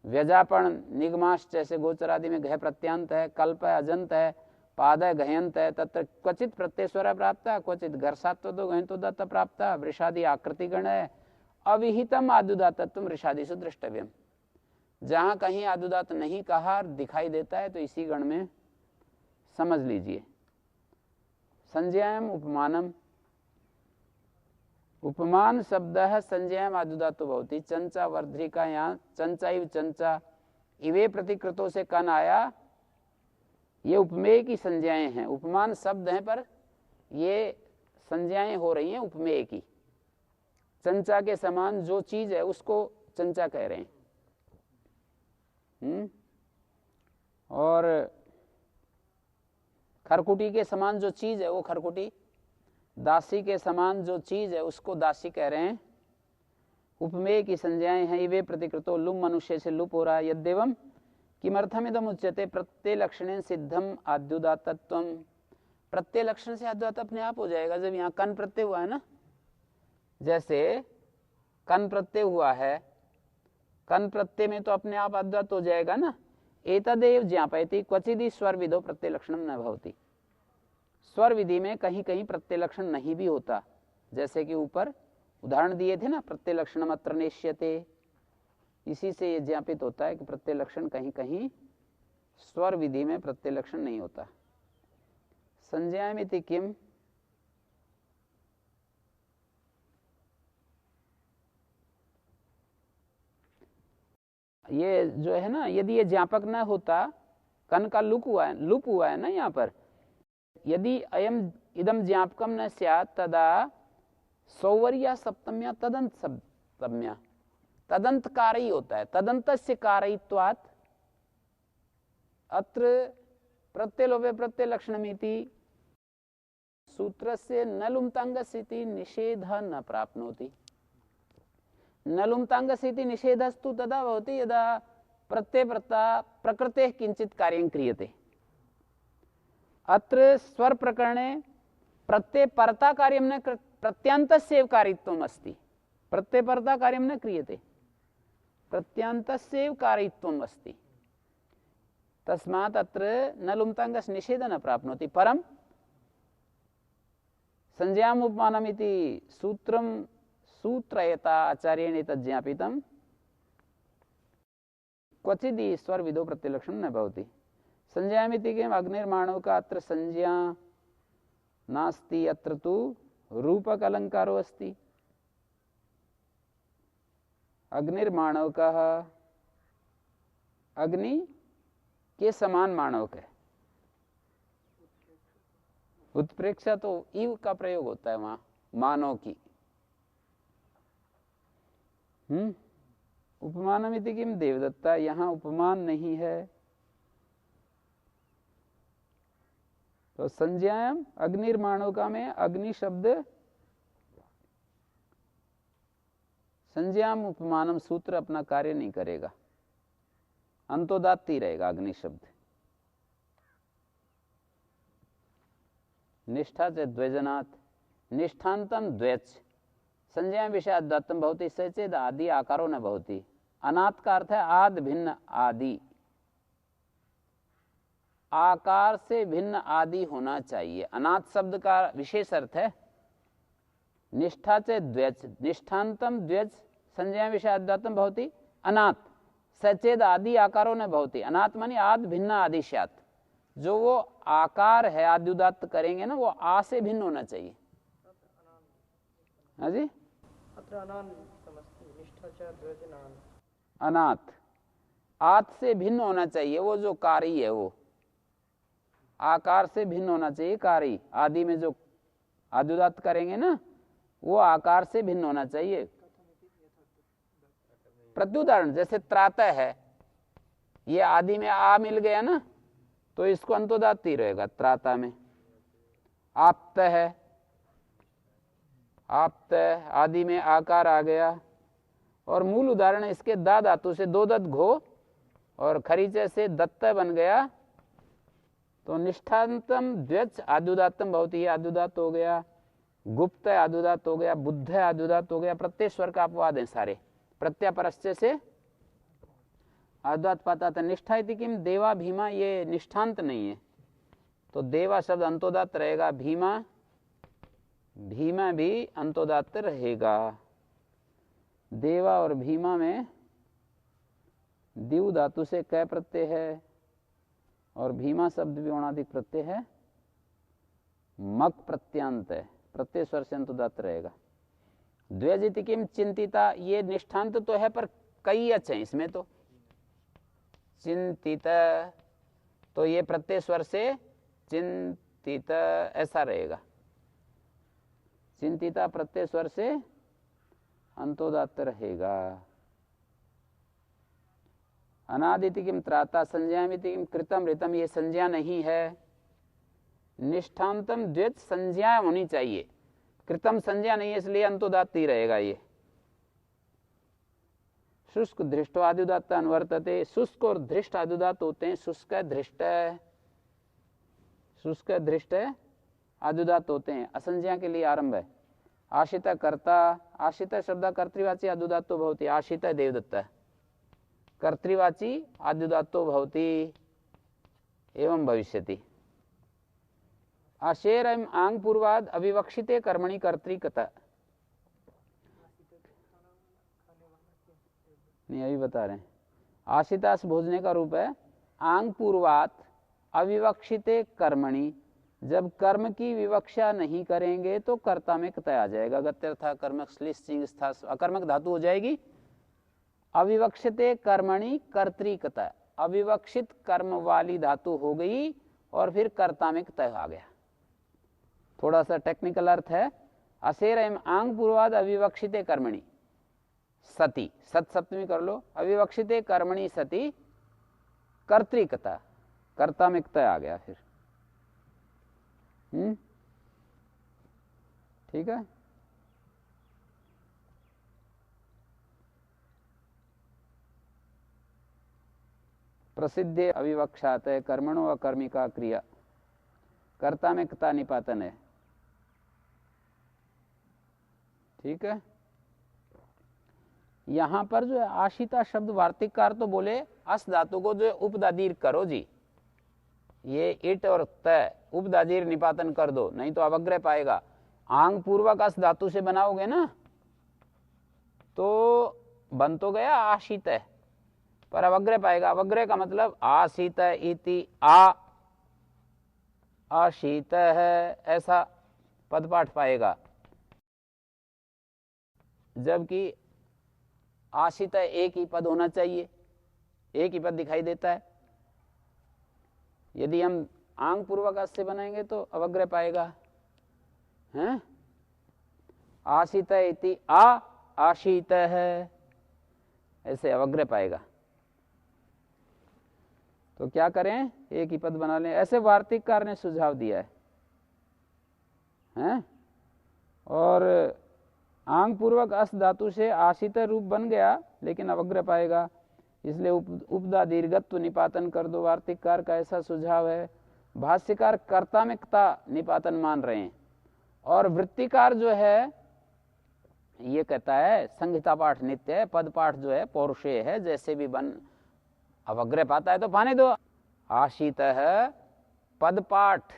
व्यजापण निगमाश्च जैसे गोचर आदि में घय प्रत्यांत है, कल्प है, अजंत है, पाद है, घयंत है, तत्र क्वचित प्रत्यय स्वर प्राप्त, क्वचित घर्षात्व दो घयंतो दत्त प्राप्त, वृषादि आकृति गण है, अविहितम आदुदातत्व वृषादिषु द्रष्टव्यम। जहां कहीं आदुदात नहीं कहा दिखाई देता है तो इसी गण में समझ लीजिए। संज्ञायाम उपमानम, उपमान शब्द है संज्ञायाम आदुदातो भवति, चंचा वर्धिका, यहाँ चंचा इव चंचा इवे प्रतिकृतों से कन आया, ये उपमेय की संज्ञाएं हैं। उपमान शब्द हैं पर ये संज्ञाएं हो रही हैं उपमेय की। चंचा के समान जो चीज है उसको चंचा कह रहे हैं। और खरकुटी के समान जो चीज है वो खरकुटी, दासी के समान जो चीज है उसको दासी कह रहे हैं। उपमेय की संज्ञाएं हैं। वे प्रतिकृतो लुम मनुष्य से लुप हो रहा है। यद्यवम किमर्थमिदम उच्यते प्रत्यय लक्षण सिद्धम आद्युदातत्वम। प्रत्यय लक्षण से आद्युदात अपने आप हो जाएगा। जब यहाँ कन प्रत्यय हुआ है ना, जैसे कन प्रत्यय हुआ है, कन प्रत्यय में तो अपने आप आद्युदात हो जाएगा ना। एतदेव ज्ञापयति क्वचिदि स्वर विधो प्रत्यय लक्षणम न भवति। स्वर विधि में कहीं कहीं प्रत्यय लक्षण नहीं भी होता, जैसे कि ऊपर उदाहरण दिए थे ना, प्रत्यय लक्षणम अत्र नेष्यते। इसी से ये ज्ञापित होता है कि प्रत्यय लक्षण कहीं कहीं स्वर विधि में प्रत्यय लक्षण नहीं होता। संज्ञामिति किम, ये जो है ना, यदि ये ज्ञापक न होता, कन का लुप हुआ है ना यहाँ पर, यदि अयम इदम ज्ञापकम न स्यात् तदा सौवर्या सप्तम्या तदंत सप्तम्या, तदंत कारई होता है। तदंतस्य कारयित्वात् अत्र प्रत्यलोभे प्रत्यय लक्षणमिति सूत्रस्य न लुम्तांगस्येति निषेधः न प्राप्नोति। न लुम्तांगस्येति निषेधस्तु तदा भवति यदा प्रत्यय प्रकृतेः किंचित कार्यं क्रियते। अत्र स्वर प्रकरणे प्रत्यय परता कार्यं न प्रत्यांतस्यैव कारित्वम् अस्ति। प्रत्यय परता कार्यं न क्रियते, प्रत्यांतस्यैव कारित्वम् अस्ति। तस्मात् अत्र न लुम्तांगस्य निषेधः न प्राप्नोति। परं संज्ञाम् उपमानमिति सूत्रं सूत्रयता आचार्येण तज्ज्ञापितं क्वचिदि स्वर विधो प्रत्यय लक्षणं न भवति। संज्ञामिति किम, अग्निर्माणव का अत्र संज्ञा नास्ति, अत्र तु रूपक अलंकारो अस्ति। अग्निर्माणव का अग्नि के समान माणव है। उत्प्रेक्षा तो इव का प्रयोग होता है वहां, मानव की। उपमानमिति किम देवदत्ता, यहां उपमान नहीं है। तो संज्ञायाम अग्निर्माणोका में अग्नि शब्द, संज्ञाम उपमानम सूत्र अपना कार्य नहीं करेगा, अंतोदात्त ही रहेगा अग्नि शब्द। निष्ठा से द्वैजनाथ, निष्ठान्तम द्वैच, संज्ञा विषय दत्तम भवति सचेद आदि आकारो न भवति। अनाथ का अर्थ है आद भिन्न आदि, आकार से भिन्न आदि होना चाहिए। अनाथ शब्द का विशेष अर्थ है निष्ठा से द्वैच, निष्ठान्तम द्वैच संज्ञा विषय दत्तम भवति अनाथ सचेद आदि आकारो न भवति। अनाथ मानी आद भिन्न आदि स्यात्, जो वो आकार है आद्युदात्त करेंगे ना, वो आ से भिन्न होना चाहिए। हाँ जी, अनाथ आत से भिन्न होना चाहिए। वो जो कारी है वो आकार से भिन्न होना चाहिए। कारी आदि में जो आद्युदात्त करेंगे ना, वो आकार से भिन्न होना चाहिए। प्रत्युदाहरण जैसे त्रातः है, ये आदि में आ मिल गया ना, तो इसको अंतोदात्त ही रहेगा त्राता में। आप्त है, आप्त आदि में आकार आ गया। और मूल उदाहरण इसके दा धातु से दो दत्त घो और खरीचे से दत्त बन गया, तो निष्ठान्तम द्वैच आद्युदात्तम भवति, आद्युदात्त हो गया। गुप्त आद्युदात्त हो गया, बुद्ध आद्युदात्त हो गया। प्रत्यय स्वर का अपवाद है सारे, प्रत्यय परस्य से आद्वात पाता था। निष्ठा इति किम, देवा भीमा, ये निष्ठांत नहीं है, तो देवा शब्द अंतोदात्त रहेगा, भीमा, भीमा भी अंतोदात्त रहेगा। देवा और भीमा में दिव धातु से कै प्रत्यय है, और भीमा शब्द भी औणाधिक प्रत्यय है, मक प्रत्यांत है, प्रत्यय स्वर से अंतोदात्त रहेगा। द्व्यजिति किम चिंतिता, ये निष्ठांत तो है पर कई अच्छे हैं इसमें, तो चिंतित तो ये प्रत्यय स्वर से चिंतित ऐसा रहेगा, चिंतिता प्रत्यय स्वर से अंतोदात्त रहेगा। अनादिति किम त्राता, संज्ञामिति किम कृतम ऋतम, ये संज्ञा नहीं है। निष्ठांतम द्वित संज्ञा होनी चाहिए, कृतम संज्ञा नहीं है, इसलिए अंतोदात्त ही रहेगा ये। शुष्क धृष्टो आद्युदात्त अनुवर्तते, शुष्क और धृष्ट आद्युदात्त होते हैं। शुष्क धृष्ट, शुष्क धृष्ट आद्युदात्त होते हैं, असंज्ञा के लिए आरंभ है। आशित कर्ता, आशित शब्द कर्तृवाची आद्युदात्तो भवति, आशित देवदत्त, कर्तृवाची आद्युदात्तो भवति एवं भविष्यति। आशेर आंग पूर्वाद अविवक्षिते कर्मणि कर्तृकता, नहीं अभी बता रहे हैं। आशितास भोजने का रूप है। आंग पूर्वात अविवक्षिते कर्मणि, जब कर्म की विवक्षा नहीं करेंगे तो कर्ता में कतः आ जाएगा। गत्यर्था कर्मक श्लिष्ट अकर्मक धातु हो जाएगी। अविवक्षिते कर्मणि कर्तृकता, अविवक्षित कर्म वाली धातु हो गई और फिर कर्ता में कतः आ गया। थोड़ा सा टेक्निकल अर्थ है। असेर आंग पूर्वाद अविवक्षिते कर्मणि सती, सत सप्तमी कर लो, अविवक्षिते कर्मणि सती कर्तृकता, कर्ता में कतः आ गया फिर। ठीक है। प्रसिद्धे अविवक्षात है कर्मणो अकर्मिका क्रिया, कर्ता में कता निपातन है। ठीक है। यहां पर जो है आशिता शब्द वार्तिककार तो बोले अस धातु को जो है उपदादीर करो जी, ये इट और तय उपदादीर निपातन कर दो, नहीं तो अवग्रह पाएगा। आंग पूर्वक अस धातु से बनाओगे ना तो बन तो गया आशित है, पर अवग्रह पाएगा। अवग्रह का मतलब आशित इति आ, आशीत है ऐसा पदपाठ पाएगा, जबकि आशित एक ही पद होना चाहिए, एक ही पद दिखाई देता है। यदि हम आंग पूर्वक अस से बनाएंगे तो अवग्रह पाएगा, हैं? आशित इति आ, आशीत है ऐसे अवग्रह पाएगा। तो क्या करें, एक ही पद बना लें, ऐसे वार्तिककार ने सुझाव दिया है? और आंग पूर्वक अस धातु से आशित रूप बन गया लेकिन अवग्रह पाएगा, इसलिए उपदा दीर्घत्व निपातन कर दो। वार्तिककार का ऐसा सुझाव है। भाष्यकार कर्ता में कता निपातन मान रहे हैं, और वृत्तिकार जो है ये कहता है संहिता पाठ नित्य है, पद पाठ जो है पौरुषेय है, जैसे भी बन अवग्रह पाता है तो पाने दो। आशित है पद पाठ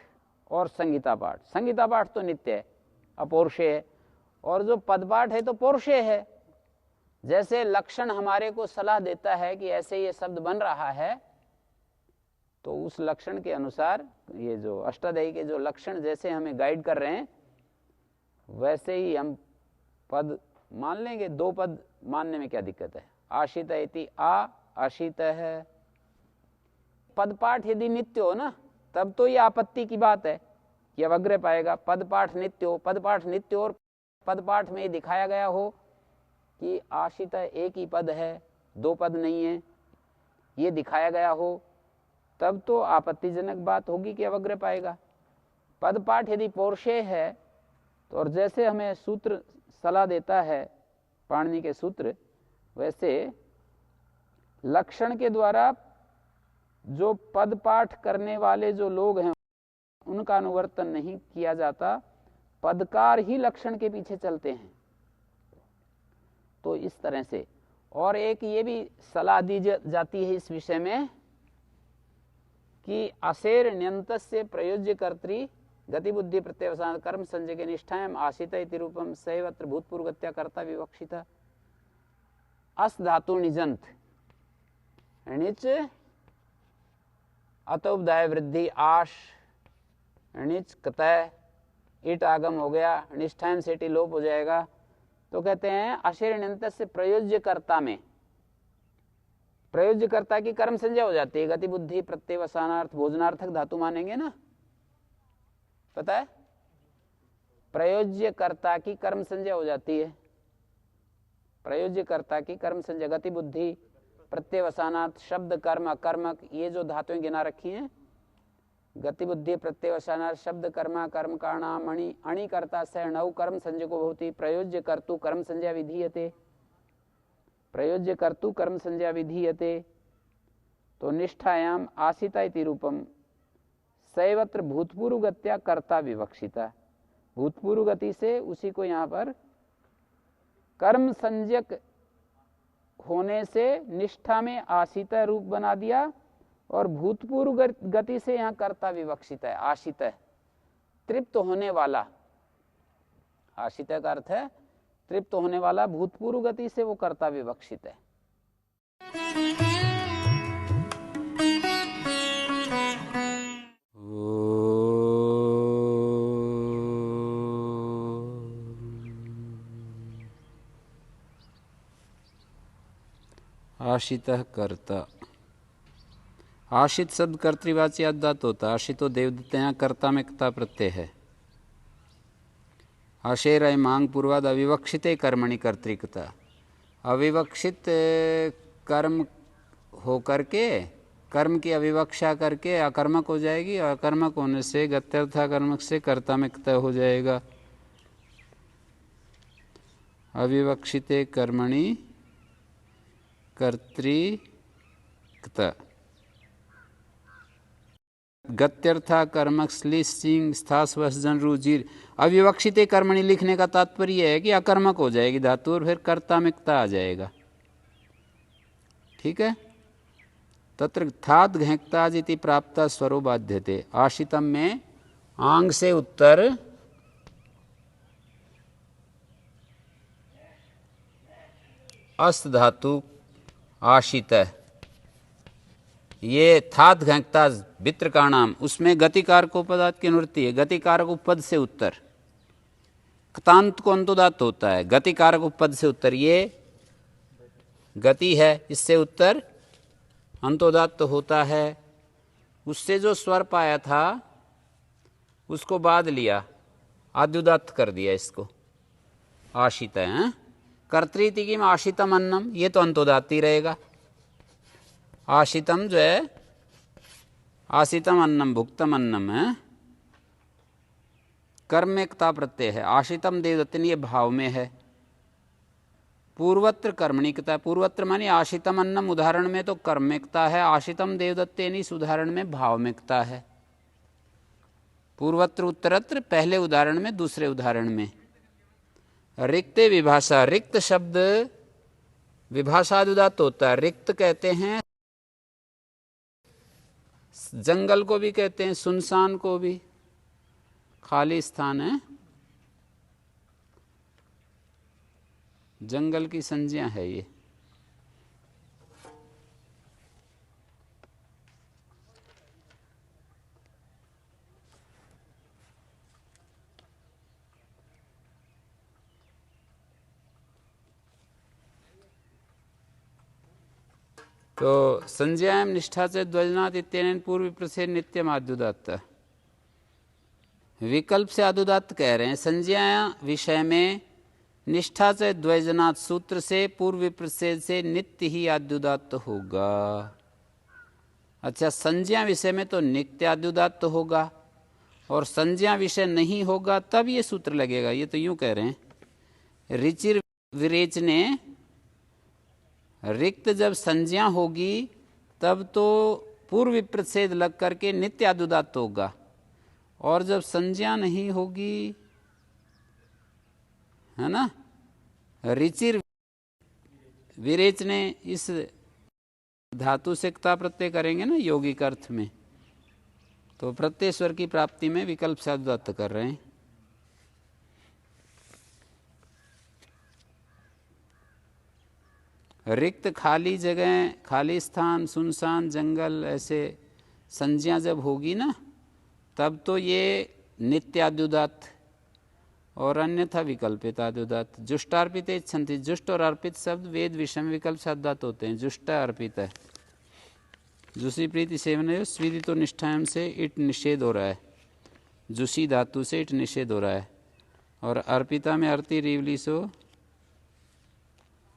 और संहिता पाठ, संहिता पाठ तो नित्य है अपौरुषेय है, और जो पद पाठ है तो पौरुषेय है। जैसे लक्षण हमारे को सलाह देता है कि ऐसे ये शब्द बन रहा है, तो उस लक्षण के अनुसार ये जो अष्टाध्यायी के जो लक्षण जैसे हमें गाइड कर रहे हैं वैसे ही हम पद मान लेंगे। दो पद मानने में क्या दिक्कत है? आशित इति आ, आशित है। पद पाठ यदि नित्य हो ना तब तो ये आपत्ति की बात है कि अवग्रह पाएगा। पद पाठ नित्य हो, पद पाठ नित्य और पद पाठ में ये दिखाया गया हो कि आशित एक ही पद है, दो पद नहीं है, ये दिखाया गया हो, तब तो आपत्तिजनक बात होगी कि अवग्रह पाएगा। पद पाठ यदि पौरुषेय है तो, और जैसे हमें सूत्र सलाह देता है पाणिनि के सूत्र, वैसे लक्षण के द्वारा जो पद पाठ करने वाले जो लोग हैं उनका अनुवर्तन नहीं किया जाता, पदकार ही लक्षण के पीछे चलते हैं। तो इस तरह से, और एक ये भी सलाह दी जाती है इस विषय में कि अशेर न्यंतस्य प्रयोज्य कर्त्री गतिबुद्धि प्रत्यवसान कर्म संजय के निष्ठायाम आशित इति रूपम सैवत्र भूतपूर्वगत्या कर्ता विवक्षित अस धातु निजंत णिच अतोपदाय वृद्धि आश णिच कतय ईट आगम हो गया, निष्ठायाम सेटी लोप हो जाएगा। तो कहते हैं अशेर न्यंतस्य प्रयोज्यकर्ता में प्रयोज्यकर्ता की कर्म संज्ञा हो जाती है। गतिबुद्धि प्रत्यवसानार्थ भोजनार्थक धातु मानेंगे ना, पता है? प्रयोज्यकर्ता की कर्म संज्ञा हो जाती है। प्रयोज्यकर्ता की कर्म संज्ञा गतिबुद्धि प्रत्यवसानार्थ शब्द कर्म अकर्मक ये जो धातुएं गिना रखी हैं, गतिबुद्धि प्रत्यवसानार्थ शब्द कर्म कर्म कारणाम अणि अणि कर्ता से नौ कर्म संज्ञको भवति प्रयोज्य कर्तु कर्म संज्ञा विधीयते प्रयोज्य कर्तु कर्म संज्ञा विधीयते। तो निष्ठायाम आसिता इति रूपम सैवत्र भूतपूर्व गत्या कर्ता विवक्षिता, भूतपूर्व गति से उसी को यहाँ पर कर्म संज्ञक होने से निष्ठा में आशिता रूप बना दिया और भूतपूर्व गति से यहाँ कर्ता विवक्षित है। आशित है तृप्त होने वाला, आशित का अर्थ है तृप्त होने वाला, भूतपूर्व गति से वो कर्ता विवक्षित है। आशितः कर्ता, आशित शब्द कर्तृवाची आदात होता है। आशितो देवदत्त यहाँ कर्ता में क्ता प्रत्यय है। आशेर मांग पूर्वाद अविवक्षित कर्मणि कर्तृकता, अविवक्षित कर्म हो करके कर्म की अविवक्षा करके अकर्मक हो जाएगी और अकर्मक होने से गत्यर्थाकर्मक से कर्ता में क्ता हो जाएगा। अविवक्षित कर्मणि कर्तृकता गत्यर्था कर्मक स्लिसिंग स्थास्वसजन रुजिर। अविवक्षित कर्मणि लिखने का तात्पर्य है कि अकर्मक हो जाएगी धातु और फिर कर्ता में क्ता आ जाएगा। ठीक है। तत्र थात घैक्ताजिति प्राप्ता स्वरो बाध्यते। आशितम में आंग से उत्तर अस्त धातु आशित है। ये थात घंटा वित्र का नाम, उसमें गतिकारक उपदात की अनुवृत्ति है। गतिकारक उपपद से उत्तर क्तांत को अंतोदात होता है। गतिकारक उपपद से उत्तर, ये गति है, इससे उत्तर अंतोदात तो होता है। उससे जो स्वर पाया था उसको बाद लिया, आद्युदात कर दिया इसको। आशित है कर्तृति की में आशितम अन्नम, ये तो अंतोदात ही रहेगा। आशितम जो है आशितम अन्नम भुक्तम अन्नम है, कर्म में क्ता प्रत्यय है। आशितम देवदत्तन ये भाव में है। पूर्वत्र कर्मणिकता, पूर्वत्र मानी आशितम अन्नम उदाहरण में तो कर्मिकता है, आशितम देवदत्तेन इस उदाहरण में भावमिकता है। पूर्वत्र उत्तरत्र पहले उदाहरण में, दूसरे उदाहरण में। रिक्ते विभाषा, रिक्त शब्द विभाषादुदात होता है। रिक्त कहते हैं जंगल को भी कहते हैं, सुनसान को भी, खाली स्थान है, जंगल की संज्ञा है ये। तो संज्ञायाम निष्ठा से ध्वजनात् इत्यनेन पूर्व प्रसेद नित्यम आद्युदात्त। विकल्प से आद्युदात्त कह रहे हैं। संज्ञा विषय में निष्ठा से द्वैजनात् सूत्र से पूर्व प्रसेद से नित्य ही आद्युदात्त होगा। अच्छा, संज्ञा विषय में तो नित्य आद्युदात्त होगा और संज्ञा विषय नहीं होगा तब ये सूत्र लगेगा। ये तो यूं कह रहे हैं, रिचिर विरेचने, रिक्त जब संज्ञा होगी तब तो पूर्व प्रच्छेद लग करके नित्य आद्युदात्त होगा, और जब संज्ञा नहीं होगी, है ना, रिचिर विरेचने इस धातु से क्ता प्रत्यय करेंगे ना यौगिक अर्थ में, तो प्रत्यय स्वर की प्राप्ति में विकल्प साधुदात्त कर रहे हैं। रिक्त खाली जगह, खाली स्थान, सुनसान जंगल, ऐसे संज्ञा जब होगी ना तब तो ये नित्याद्युदात और अन्यथा विकल्पिताद्युदात। जुष्टार्पित इच्छन्ति, जुष्ट और अर्पित शब्द वेद विषय में विकल्प साधुदात होते हैं। जुष्ट अर्पित है, जुसी प्रीति सेवन स्वीति तो निष्ठायाम से इट निषेध हो रहा है, जुसी धातु से इट निषेध हो रहा है। और अर्पिता में अर्ति रीवली सो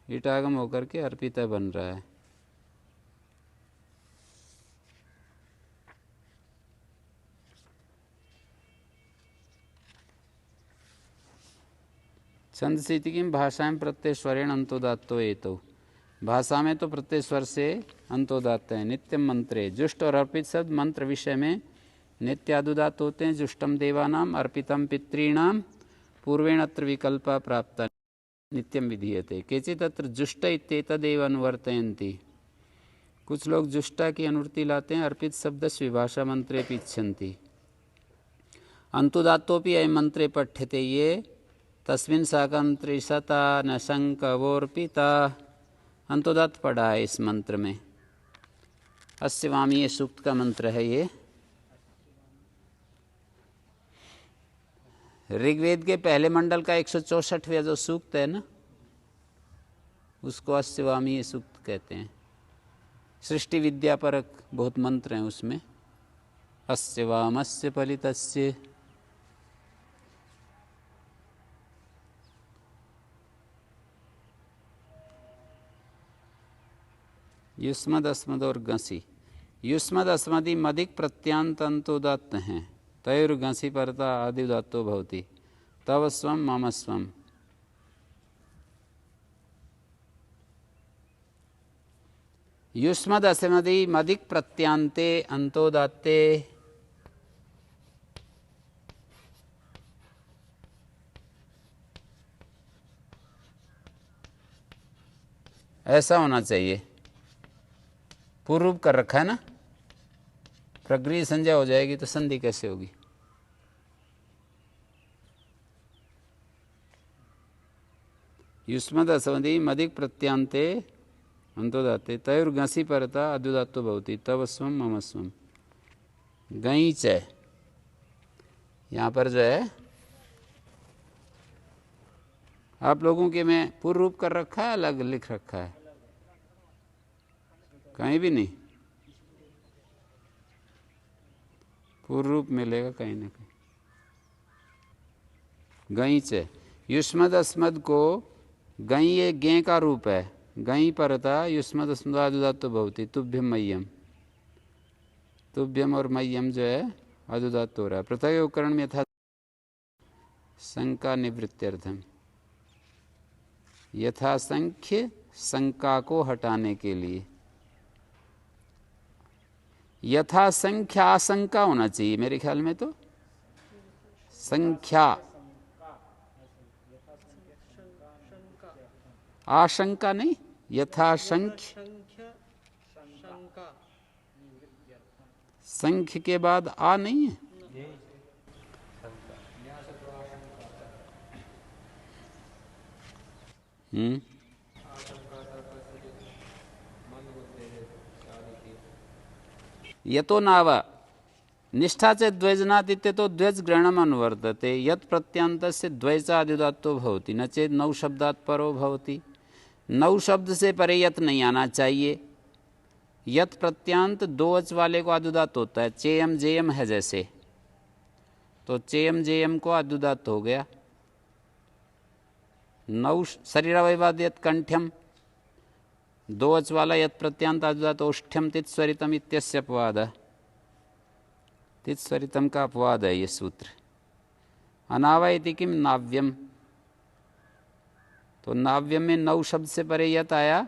इटागम होकर के अर्पिता बन रहा है। छंद स्थिति की भाषा में प्रत्यय स्वरेण अंतोदात्तो एतो, भाषा में तो प्रत्यय स्वर से अंतोदात्त है। नित्यम मंत्रे, जुष्ट और अर्पित शब्द मंत्र विषय में नित्यादुदात होते हैं। जुष्टम देवानाम अर्पितम पितॄणाम पूर्वेण अत्र विकल्पा प्राप्ता नित्यम विधीयते। केचित् अत्र जुष्ट इत्येतदेव अनुवर्तयन्ति, कुछ लोग जुष्टा की अनुवृत्ति लाते हैं। अर्पित शब्द विभाषा मंत्रे पिच्छन्ति। अंतुदात्तोपि अयं मंत्रे पठ्यते ये तस्मिन् साकं त्रिशता न शंकवोर्पिता। अंतोदात्त पढ़ा है इस मंत्र में। अस्य वामी ये सूक्त का मंत्र है। ये ऋग्वेद के पहले मंडल का 164वां जो सूक्त है ना, उसको अस्य वामी ये सूक्त कहते हैं। सृष्टि विद्या परक बहुत मंत्र हैं उसमें। अस्य वामस्य फलितस्य, युष्मद अस्मद और गसी। युष्मद अस्मदि मदिक प्रत्यांत अंतोदात्त हैं। तयोर गसी परता आदि उदात्तो भवति। तव स्वम मम स्वम। युष्मद अस्मदि मदिक प्रत्यांते अंतोदात्ते। ऐसा होना चाहिए। पूर्व रूप कर रखा है ना, प्रगृह संज्ञा हो जाएगी तो संधि कैसे होगी? युष्मद असमदि मदिक प्रत्यांते अंतोदाते तयोर गसी परता अद्युदात्तो भवति। तव स्वम मम स्वम। गईच है यहाँ पर जो है, आप लोगों के में पूर्व रूप कर रखा है, अलग लिख रखा है? कहीं भी नहीं पूर्व रूप मिलेगा कहीं ना कहीं। गईच है। युष्मद अस्मद को गई ये गे का रूप है। गई परता युष्मद अस्मदादुदात्तो भवति। तुभ्यम मह्यम, तुभ्यम और मह्यम जो है अदुदात्त हो रहा है। प्रत्ययोकरण में था शंका निवृत्त्यर्थम। यथासंख्य शंका को हटाने के लिए। यथासंख्या आशंका होना चाहिए मेरे ख्याल में तो। संख्या आशंका नहीं, यथासंख्य। संख्य के बाद आ नहीं है। यतो नाव निष्ठा च द्वैजनादित्य तो द्वैज ग्रहणम अनुवर्तते। यत् प्रत्यांतस्य द्वैचादिदात्तो भवति न चेत नौ शब्दात् परो भवति। नौ शब्द से परे यत नहीं आना चाहिए। यत प्रत्यांत दो अच वाले को आदुदात होता है। चेयम जेयम है जैसे, तो चेयम जेयम को आदुदात हो गया। नौ शरीरावयवाद यत कंठ्यम, दो अच वाला यत प्रत्यांत आदुदात ओष्ठ्यम तित्स्वरितम इत्यस्य अपवाद। तित्स्वरितम का अपवाद है ये सूत्र। अनावा इति किम नाव्यम, तो नाव्यम में नौ शब्द से परे यत आया